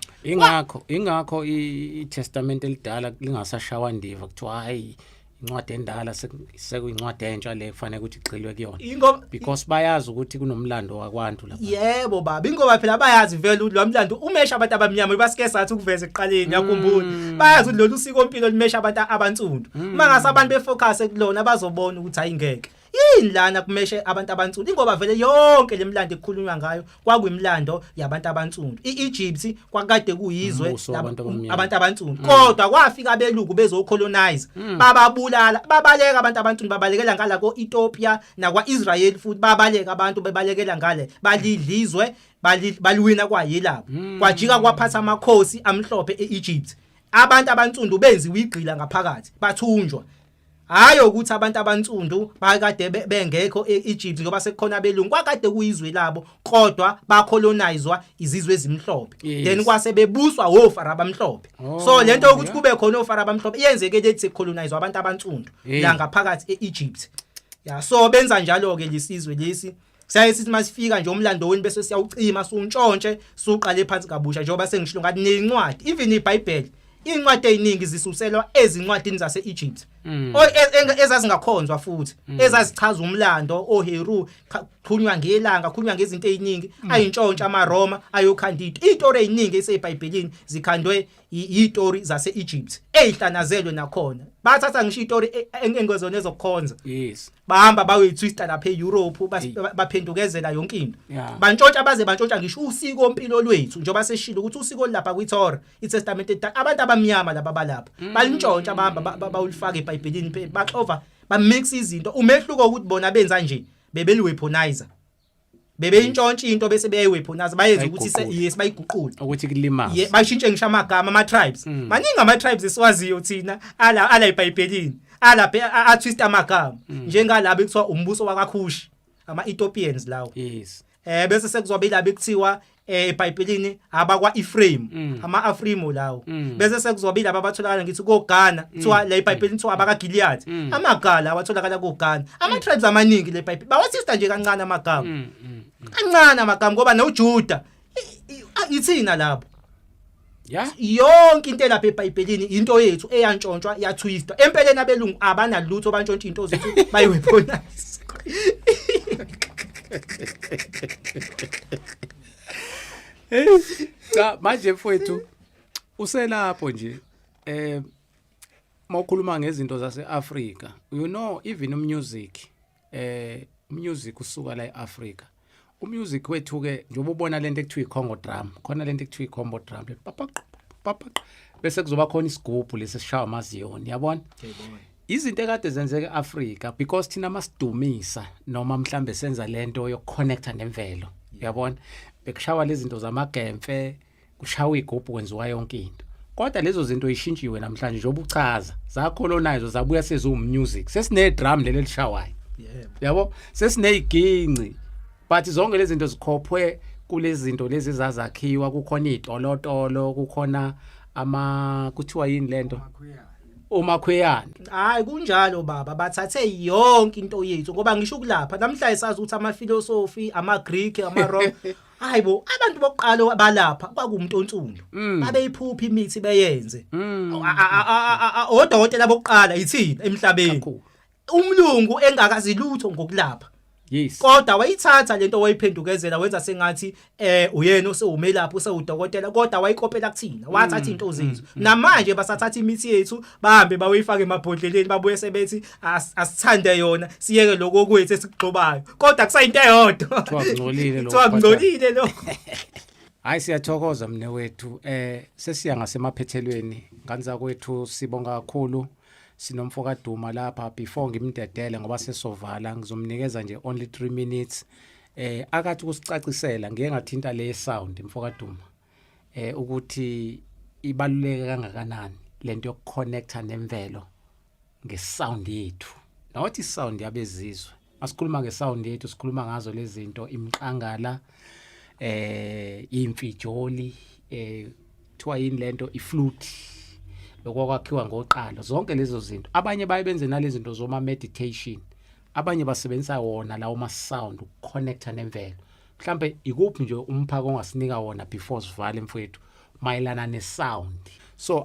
Ingakho iTestament elidala lingasashawa ndiva kuthiwa hayi incwadi endala sekuyincwadi entsha le kufanele ukuthi igxilwe kuyona because bayazi ukuthi kunomlando wakwantu lapha. Yebo baba ingoba phela bayazi vele lo mlando umesha abantu abamnyama basike sathi ukuveza eqaleni yakhumbula bayazi ukuthi lolu siko impilo limesha abantu abansundu mangase abantu befocus kulona bazobona ukuthi ayingeke yini lana kumeshe abantu abansundu ingoba vele yonke lemlando ekhulunywa ngayo kwakuyimlando yabantu abansundu. iEgypt kwakade kuyizwe abantu abansundu kodwa kwafika abelungu bezocolonize bababulala babaleka abantu abansundu babalekela ngala koEthiopia nakwaIsrael futhi babaleka abantu bebalekela ngale balidlizwe baliwina kwayilapho kwajika kwaphatha amakhosi amhlophe eEgypt abantu abansundu benziwe igqila ngaphakathi bathunjwa. Hayo ukuthi abantu abansundu bakade bengekho eEgypt ngoba sekukhona abelungu kwakade kuyizwe labo kodwa bacolonizwa izizwe ezimhlophe then kwase bebuswa ofara abamhlophe. So lento ukuthi kube khona ofara abamhlophe iyenzeke lethi secolonizwa abantu abansundu la ngaphakathi eEgypt. Ya so benza njalo ke lesizwe lesi sayisithi masifika nje umlando weni bese siyawucima suntshontshe suqale phansi kabusha njengoba sengishilo ngathi nencwadi even iBhayibheli incwadi eziningi zisuselwa ezincwadini zaseEgypt ezazingakhonzwa futhi ezazichaza umlando oHeru khulunywa ngelanga khulunywa ngezinto eziningi ayintshontsha amaRoma ayokhandida izitori eziningi eseBhayibhelini zikhandwe izitori zaseEgypt ezihlangazelwe nakhona bathatha ngisho izitori engezona ezokukhonza bahamba bayoyitwista lapha eEurope baphendukezela yonke into bantshontsha baze bantshontsha ngisho usiko impilo lwethu njengoba seshilo ukuthi usiko lapha kwiTorah iTestament abantu abamnyama laba balapha balintshontsha bahamba bawulifaka eBhayibhelini baxova bamix izinto umehluko ukuthi bona benza nje bebeliweaponizer bebeyintshontsha into bese beyeweaponizer bayenza ukuthi yes bayiguqule ukuthi kulimaza bashintshe ngisho amagama ama tribes maningi ama tribes esiwaziyo thina ala eBhayibhelini alapha atwist amagama njengalabo ekuthiwa umbuso wakaKhushi ama Ethiopians lawo bese sekuzoba ilabo ekuthiwa eBhayibhelini abakwa Ephraim ama Afrimo lawo bese sekuzoba ilabo abatholakala ngithi koGhana kuthiwa la eBhayibhelini kuthiwa abakaGilead amagala awatholakala koGhana ama tribes amaningi le eBhayibhelini bawasista nje kancane amagama kancane amagama ngoba noJuda ithina lapho yonke into lapha eBhayibhelini into yethu eyantshontshwa yatwistwa empeleni abelungu abanalutho bantshontsha into zethu bayiweaponize. Cha manje mfowethu uselapho nje mawukhuluma ngezinto zaseAfrika you know even music usuka la eAfrika umusic wethu ke njengoba ubona lento ekuthiwa iCongo drum khona lento ekuthiwa iCongo drum papaq bese kuzoba khona isigubhu lesishawa amaziyoni yabona izinto ekade zenzeke eAfrika because thina masidumisa noma mhlambe senza lento yokuconnecta nemvelo yabona bekushawa lezi zinto zamagemfe kushawa igubhu kwenziwa yonke into kodwa lezo zinto ishintshiwe namhlanje njengoba uchaza zacolonize zabuya sezumusic sesine drum leli lishawayo yabo sesine iginci but zonke lezi zinto zikhophwe kulezi zinto lezi zazakhiwa kukhona idolotolo kukhona kuthiwa yini lento umakhweyana hayi kunjalo baba bathathe yonke into yethu ngoba ngisho kulapha namhlanje sazi ukuthi amaphilosophy amaGreek amaRome hayibo abantu bokuqala balapha kwakumuntu onsundu babeyiphupha imithi beyenze odokotela bokuqala yithina emhlabeni umlungu engakazi lutho ngokulapha Yes. Kodwa wayithatha lento wayiphendukezela wenza sengathi uyena osewumelaphi usewudokotela kodwa wayikopela kuthina wathatha into zethu namanje basathatha imithi yethu bahambe bawuyifaka emabhodleleni babuye sebethi asithande yona siyeke lokho kwethu esikugxobayo kodwa kusayinto eyodwa kungcolile lo Hayi siyathokoza mne wethu sesiya ngasemaphethelweni nganza kwethu sibonga kakhulu sinomfoka Duma lapha before ngimdedele ngoba sesovala ngizomnikeza nje only 3 minutes akathi kusicacisela ngeke ngathinta le sound mfoka Duma ukuthi ibaluleke kangakanani lento yokconnecta nemvelo ngesound yethu not isound yabezizwe asikhuluma ngesound yethu sikhuluma ngazo lezi zinto imqangala imfijoli thiwa yini lento iflute lokwakhiwa ngoqalo zonke lezo zinto abanye bayibenze nalezi zinto zoma meditation abanye basebenzisa wona lawo ma sound ukuconnecta nemvelo mhlambe ikuphi nje umphako ongasinika wona before sivale mfowethu mayelana ne sound so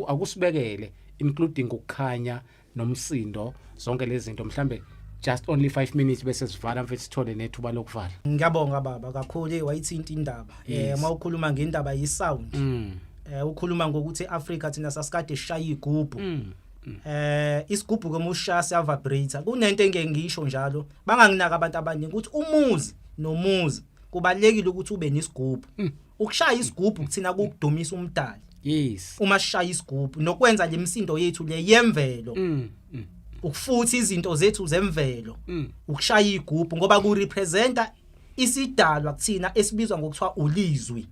akusibekele including ukukhanya nomsindo zonke lezi zinto mhlambe just only 5 minutes bese sivala mfethu sithole nethuba lokuvala ngiyabonga baba kakhulu wayithinta indaba mawukhuluma ngendaba ye sound ukhuluma ngokuthi eAfrica thina sasikade sishaya igubhu isigubhu komushaya siya vibrate kunento engeke ngisho njalo banganginaka abantu abaningi ukuthi umuzi nomuzi kubalekile ukuthi ube nesigubhu ukushaya isigubhu kuthina kukudumisa umdali yes uma sishaya isigubhu nokwenza lemisindo yethu le yemvelo ukufutha izinto zethu zemvelo ukushaya igubhu ngoba ku representa isidalwa kuthina esibizwa ngokuthiwa ulizwi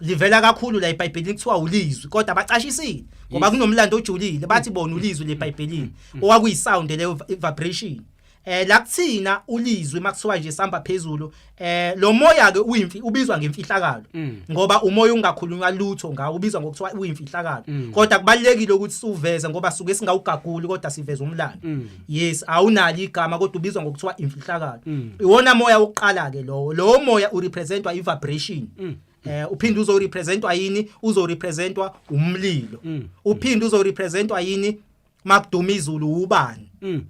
livela kakhulu la eBhayibhelini kuthiwa ulizwi kodwa abacashisile ngoba kunomlando ojulile bathi bona ulizwi leBhayibhelini okwakuyisound le vibration la kuthina ulizwi makuthiwa nje sihamba phezulu lo moya ke ubizwa ngemfihlakalo ngoba umoya ungakhulunywa lutho ngawo ubizwa ngokuthiwa uyimfihlakalo kodwa kubalekile ukuthi suveze ngoba suke singawugaguli kodwa siveza umlando yes awunali igama kodwa ubizwa ngokuthiwa imfihlakalo iwona moya oqala ke lo moya urepresentwa ivibration uphinde uzorepresentwa yini uzorepresentwa umlilo uphinde uzorepresentwa yini makuduma izulu ubani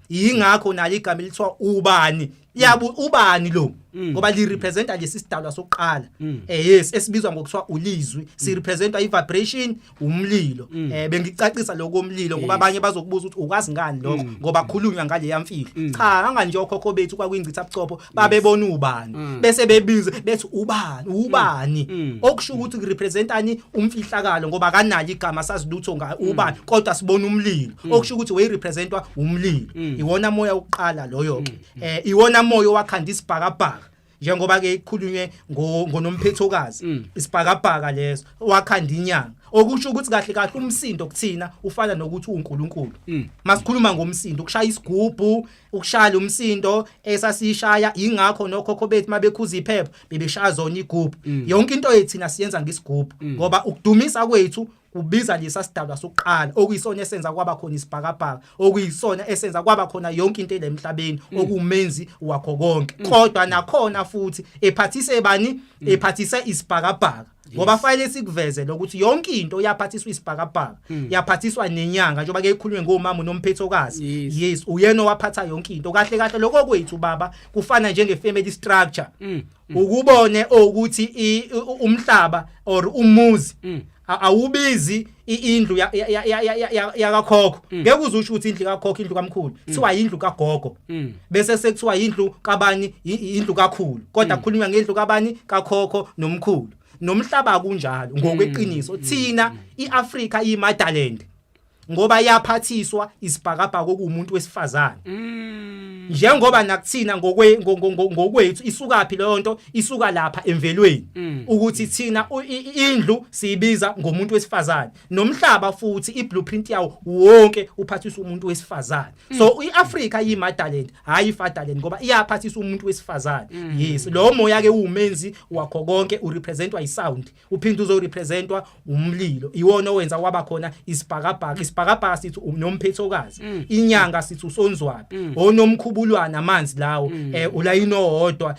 yingakho nali igama lithiwa ubani yabo ubani lo ngoba li representa lesi sidalwa sokuqala yes esibizwa ngokuthiwa ulizwi si representa i vibration umlilo bengicacisa lokho umlilo ngoba abanye bazokubuza ukuthi ukwazi ngani lokho ngoba khulunywa ngale yamfihlo cha kanganje okhokho bethu kwakuyingcitha buchopho babebona ubani bese bebize bethi ubani okusho ukuthi representani umfihlakalo ngoba kanali igama sazilutho nga ubani kodwa sibona umlilo okusho ukuthi we representwa umlilo iwona moya oqala loyo iwona moya wakhanda isibhakabhaka njengoba ke ikhulunywe ngonomphethokazi isibhakabhaka leso wakhanda inyanga okusho ukuthi kahle kahle umsindo kuthina ufana nokuthi uNkulunkulu masikhuluma ngomsindo ukushaya isigubhu ukushaya umsindo esasishaya ingakho nokhokho bethu mabekhuza iphepha bebeshaya zona igubhu yonke into yethina siyenza ngesigubhu ngoba ukudumisa kwethu ubiza lesa sidalwa sokuqala okuyisona esenza kwaba khona isibhakabhaka okuyisona esenza kwaba khona yonke into emhlabeni okumenzi wakho konke kodwa nakhona futhi ephathise bani ephathise isibhakabhaka ngoba fanele sikuveze lokuthi yonke into yaphathiswa isibhakabhaka yaphathiswa nenyanga njengoba ke ikhulunywe ngomama nomphethokazi yes uyena waphatha yonke into kahle kahle lokho kwethu baba kufana njenge family structure ukubone ukuthi umhlaba or umuzi awubizi indlu yakakhokho ngeke uzusho ukuthi indlu kakhokho indlu kamkhulu kuthiwa indlu kagogo bese sekuthiwa indlu kabani indlu kakhulu kodwa kukhulunywa ngendlu kabani kakhokho nomkhulu nomhlaba kunjalo ngokweqiniso thina iAfrica iMotherland ngoba yaphathiswa isibhakabhaka okumuntu wesifazane njengoba nakuthina ngokwethu isukaphi leyo nto isuka lapha emvelweni ukuthi thina indlu siyibiza ngomuntu wesifazane nomhlaba futhi iblueprint yawo wonke uphathiswa umuntu wesifazane so iAfrica iMotherland hayi ifatherland ngoba iyaphathiswa umuntu wesifazane yes lo moya ke umenzi wakho konke urepresentwa isound uphinde uzorepresentwa umlilo iwona owenza kwaba khona isibhakabhaka sithi unomphethokazi inyanga sithi usonzwabi onomkhubu umqubulwana amanzi lawo ulayini owodwa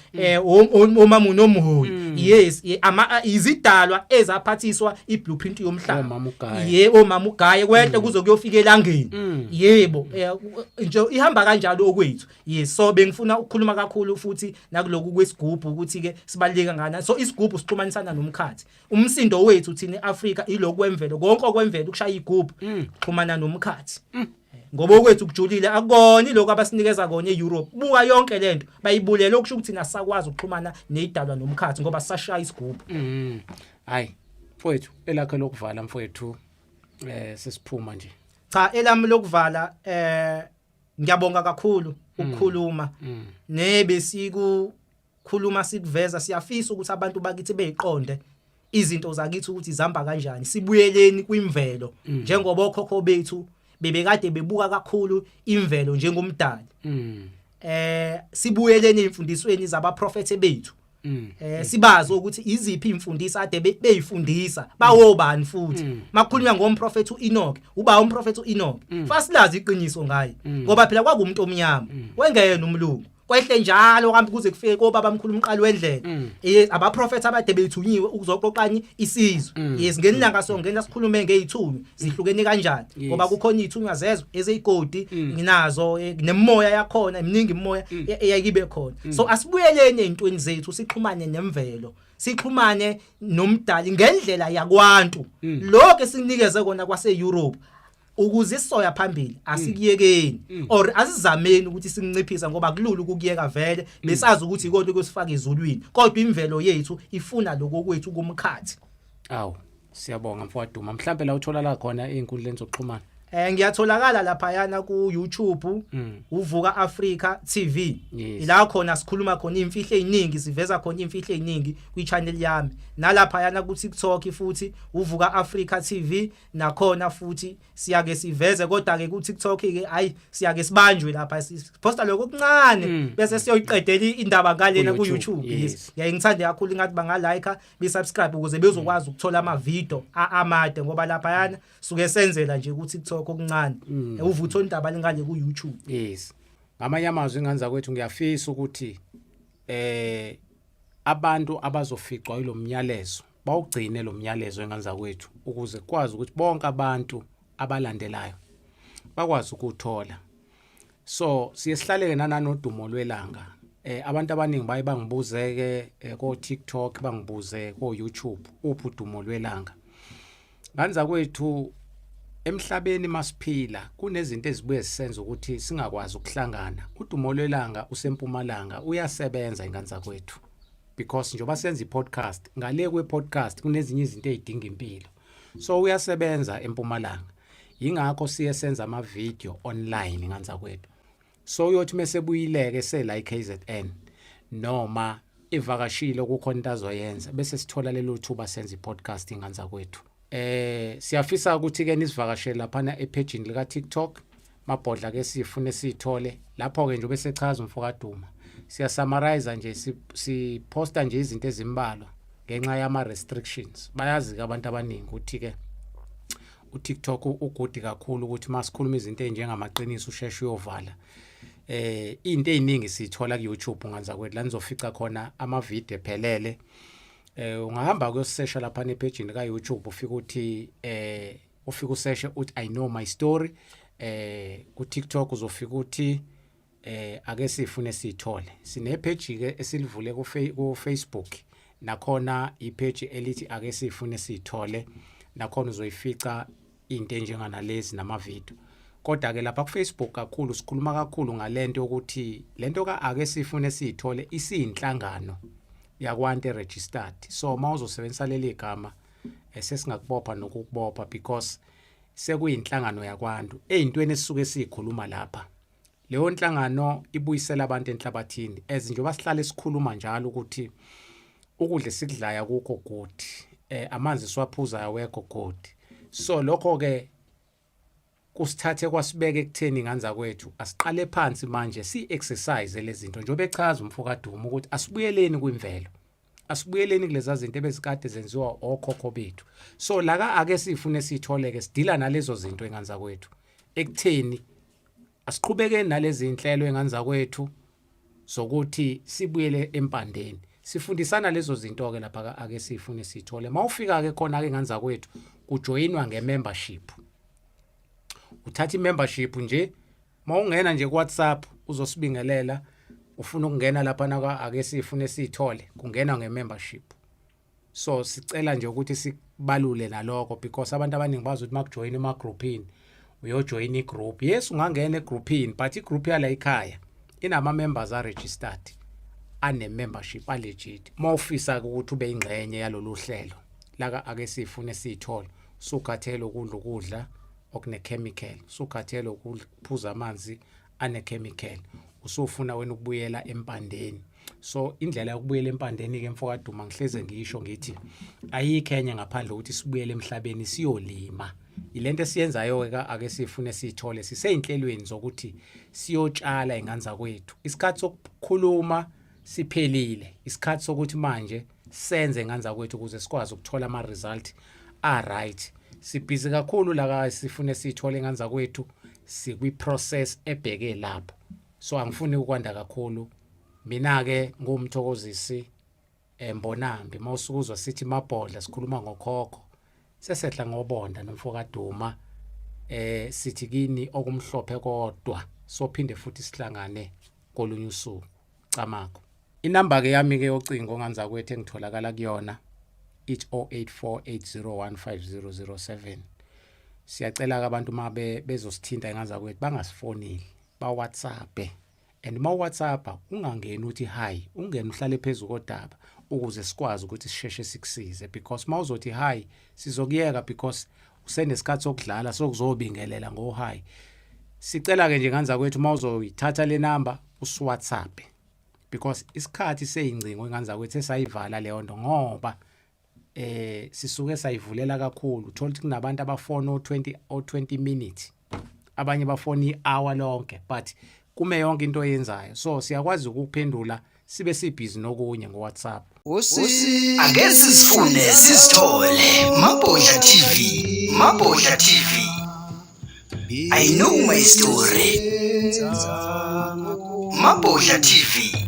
omama unomholi yes izidalwa ezaphathiswa iblueprint yomhlaba omama ugaye kwehle kuzokuyofika elangeni yebo nje ihamba kanjalo okwethu yes so bengifuna ukukhuluma kakhulu futhi nakuloku kwesigubhu ukuthi ke sibaleka ngana so isigubhu sixhumanisana nomkhathi umsindo wethu thina eAfrika ilokhu kwemvelo konke okwemvelo ukushaya igubhu xhumana nomkhathi ngoba okwethu kujulile akukoni lokho abasinikeza kona eEurope buka yonke lento bayibulela okusho ukuthi thina sakwazi ukuxhumana nezidalwa nomkhathi ngoba sashaya isigubhu hayi mfowethu elakhe lokuvala mfowethu sesiphuma nje cha elami lokuvala ngiyabonga kakhulu ukukhuluma nebesikukhuluma sikuveza siyafisa ukuthi abantu bakithi beyiqonde izinto zakithi ukuthi zihamba kanjani sibuyeleni kwimvelo njengoba okhokho bethu bebekade bebuka kakhulu imvelo njengomdali sibuyeleni imfundisweni zabaprofete bethu sibazi ukuthi iziphi imfundiso ade beyifundisa bawobani futhi makukhulunywa ngomprofeti uEnoch uba umprofeti uEnoch fasilazi iqiniso ngaye ngoba phela kwakumuntu omnyama wengena umlungu kwehle njalo kambe kuze kufike kobaba omkhulu umqali wendlela abaprofeti abade bethunyiwe ukuzoqoqanya isizwe yes ngenilanga songena sikhulume ngezithunywa zihlukene kanjani ngoba kukhona izithunywa zezo ezeyigodi nginazo nemoya yakhona iminingi imoya eyakibe khona so asibuyeleni ezintweni zethu sixhumane nemvelo sixhumane nomdali ngendlela yakwantu lokho esinikeze kona kwase-Europe ukuze isoya phambili asikiyekeni or asizameni ukuthi sinciphisa ngoba kulula ukukiyeka vele besazi ukuthi ikonto kusifaka ezulwini kodwa imvelo yethu ifuna lokho kwethu kumkhathi siyabonga mfowethu mhlambe la uthola la khona izinkundleni zokuxhumana ngiyatholakala lapha yana ku YouTube uvuka Africa TV ila khona sikhuluma khona imfihlo eziningi siveza khona imfihlo eziningi kwi channel yami nalapha yana ku TikTok futhi uvuka Africa TV nakhona futhi siyake siveze kodwa ke ku TikTok ke hayi siyake sibanjwe lapha siposta lokho okuncane bese siyoyiqedela indaba ngalena ku YouTube yes ngiyayingithanda kakhulu ngathi bangalike besubscribe ukuze bezokwazi ukuthola ama video amade ngoba lapha yana suke senzela nje ku TikTok okuncane uvutho indaba lingale ku YouTube yes ngamanye amazwi nganza kwethu ngiyafisa ukuthi abantu abazoficwa yilo myalezo bawugcine lo myalezo enganza kwethu ukuze kwazi ukuthi bonke abantu abalandelayo bakwazi ukuthola so siyesihlaleke nanodumo lwelanga abantu abaningi baye bangibuzeke ko TikTok bangibuze ko YouTube uphi udumo lwelanga nganza kwethu emhlabeni masiphila kunezinto ezibuye zisenza ukuthi singakwazi ukuhlangana udumo lwelanga usempumalanga uyasebenza inganza kwethu because njoba senza i-podcast ngale kwe-podcast kunezinye izinto ezidinga impilo so uyasebenza empumalanga yingakho siye senza ama-video online inganza kwethu so uyothi mesebuyileke sela iKZN noma ivakashile kukhona into azoyenza bese sithola lelo thuba senza i-podcast inganza kwethu siyafisa ukuthi ke nisivakashele lapha epage lika TikTok mabhodla ke sifune sithole lapho ke nje bese chaza umfokaduma siya summarize nje siposta nje izinto ezimbalwa ngenxa yama restrictions bayazi ke abantu abaningi ukuthi ke uTikTok ugudi kakhulu ukuthi masikhuluma izinto ezinjengamaqiniso usheshe uyovala into eziningi sithola ku YouTube nganza kwethu la nizofica khona ama video ephelele ungahamba kuyosesha lapha nepage ka YouTube ufika uthi ufika useshe uthi I know my story ku TikTok uzofika uthi ake sifune sithole sine page ke esilivule ku Facebook nakhona ipage elithi ake sifune sithole nakhona uzoyifica into enjengana lezi nama video kodwa ke lapha ku Facebook kakhulu sikhuluma kakhulu ngalento ukuthi lento ka ake sifune sithole isiyinhlangano yakwantu registered so mawuzosebenzisa leli gama sesingakubopha nokukubopha because sekuyinhlangano yakwantu ezintweni esisuke sikhuluma lapha leyo nhlangano ibuyisela abantu enhlabathini ezinjoba sihlale sikhuluma njalo ukuthi ukudla sikudlaya kukho good amanzi siwaphuza awekho good so lokho ke kusithathe kwasibeke ekutheni nganza kwethu asiqale phansi manje si-exercise lezi zinto njengoba echaza umfokaduma ukuthi asibuyeleni kwimvelo asibuyeleni kulezi zinto ebezikade zenziwa okhokho bethu so laka ake sifune sithole ke sidila nalezo zinto enganza kwethu ekutheni asiqhubekeni nalezi inhlelo enganza kwethu zokuthi sibuyele empandeni. Sifundisana lezo zinto ke lapha ake sifune sithole. Mawufika ke khona ke nganza kwethu kujoinwa ngemembership. Uthatha imembership nje, mawungena nje ku WhatsApp uzosibingelela, ufuna ukungena lapha na ake sifune sithole, kungena ngemembership. So sicela nje ukuthi sibalule nalokho because abantu abaningi bazi ukuthi makujoin ema groupini uyojoin igroup. Yes, ungangena egroupini but igroup yala ekhaya inama members are registered, ane membership legit. Mawufisa ukuthi ube ingxenye yalolu hlelo la ake sifune sithole, sukhathela ukudla okune chemical, sukhathela ukuphuza amanzi ane chemical, usufuna wena ukubuyela empandeni. So indlela yokubuyela empandeni ke mfowethu mangihleze ngisho ngithi ayikho enye ngaphandle ukuthi sibuyele emhlabeni siyolima. Ilento esiyenzayo ke ake sifune sithole siseyinhlelweni zokuthi siyotshala inganza kwethu. Isikhathi sokukhuluma siphelile, isikhathi sokuthi manje senze inganza kwethu ukuze sikwazi ukuthola ama result right. Sibhizi kakhulu la sifune sithole inganza kwethu, sikwi process ebheke lapho. So angifuni ukwanda kakhulu. Mina ke ngumthokozisi Mbonambi, mawusukuzwa sithi Mabhodla sikhuluma ngokhokho. Sesehla ngobonda nomfokaduma sithi kini okumhlophe kodwa, sophinde futhi sihlangane kolunye usuku. Camako. Inamba ke yami ke yocingo nganza kwethu engitholakala kuyona it's 0848015007. Siyacela ke abantu mabe bezosithinta engaza kwethu bangasifoneli, ba WhatsApp. And ma WhatsApp ungangeni uthi hi, ungene uhlale phezulu kodaba ukuze sikwazi ukuthi sisheshe sikusize because mawuzothi hi sizokuyeka because usenesikhathi sokudlala sokuzobingelela ngo hi. Sicela ke nje nganza kwethu mawuzoyithatha le number usWhatsApp because isikhathi seyingcingo nganza kwethu esayivala leyo nto ngoba sisuke sayivulela kakhulu. Uthola ukuthi kunabantu abafona o20 minutes, abanye bafona i-hour lonke but kume yonke into oyenzayo. So siyakwazi ukuphendula sibe sibhizi nokunye ngo WhatsApp. Ake sisifune sisithole. Mabhodla TV, Mabhodla TV. I know my story. Mabhodla TV.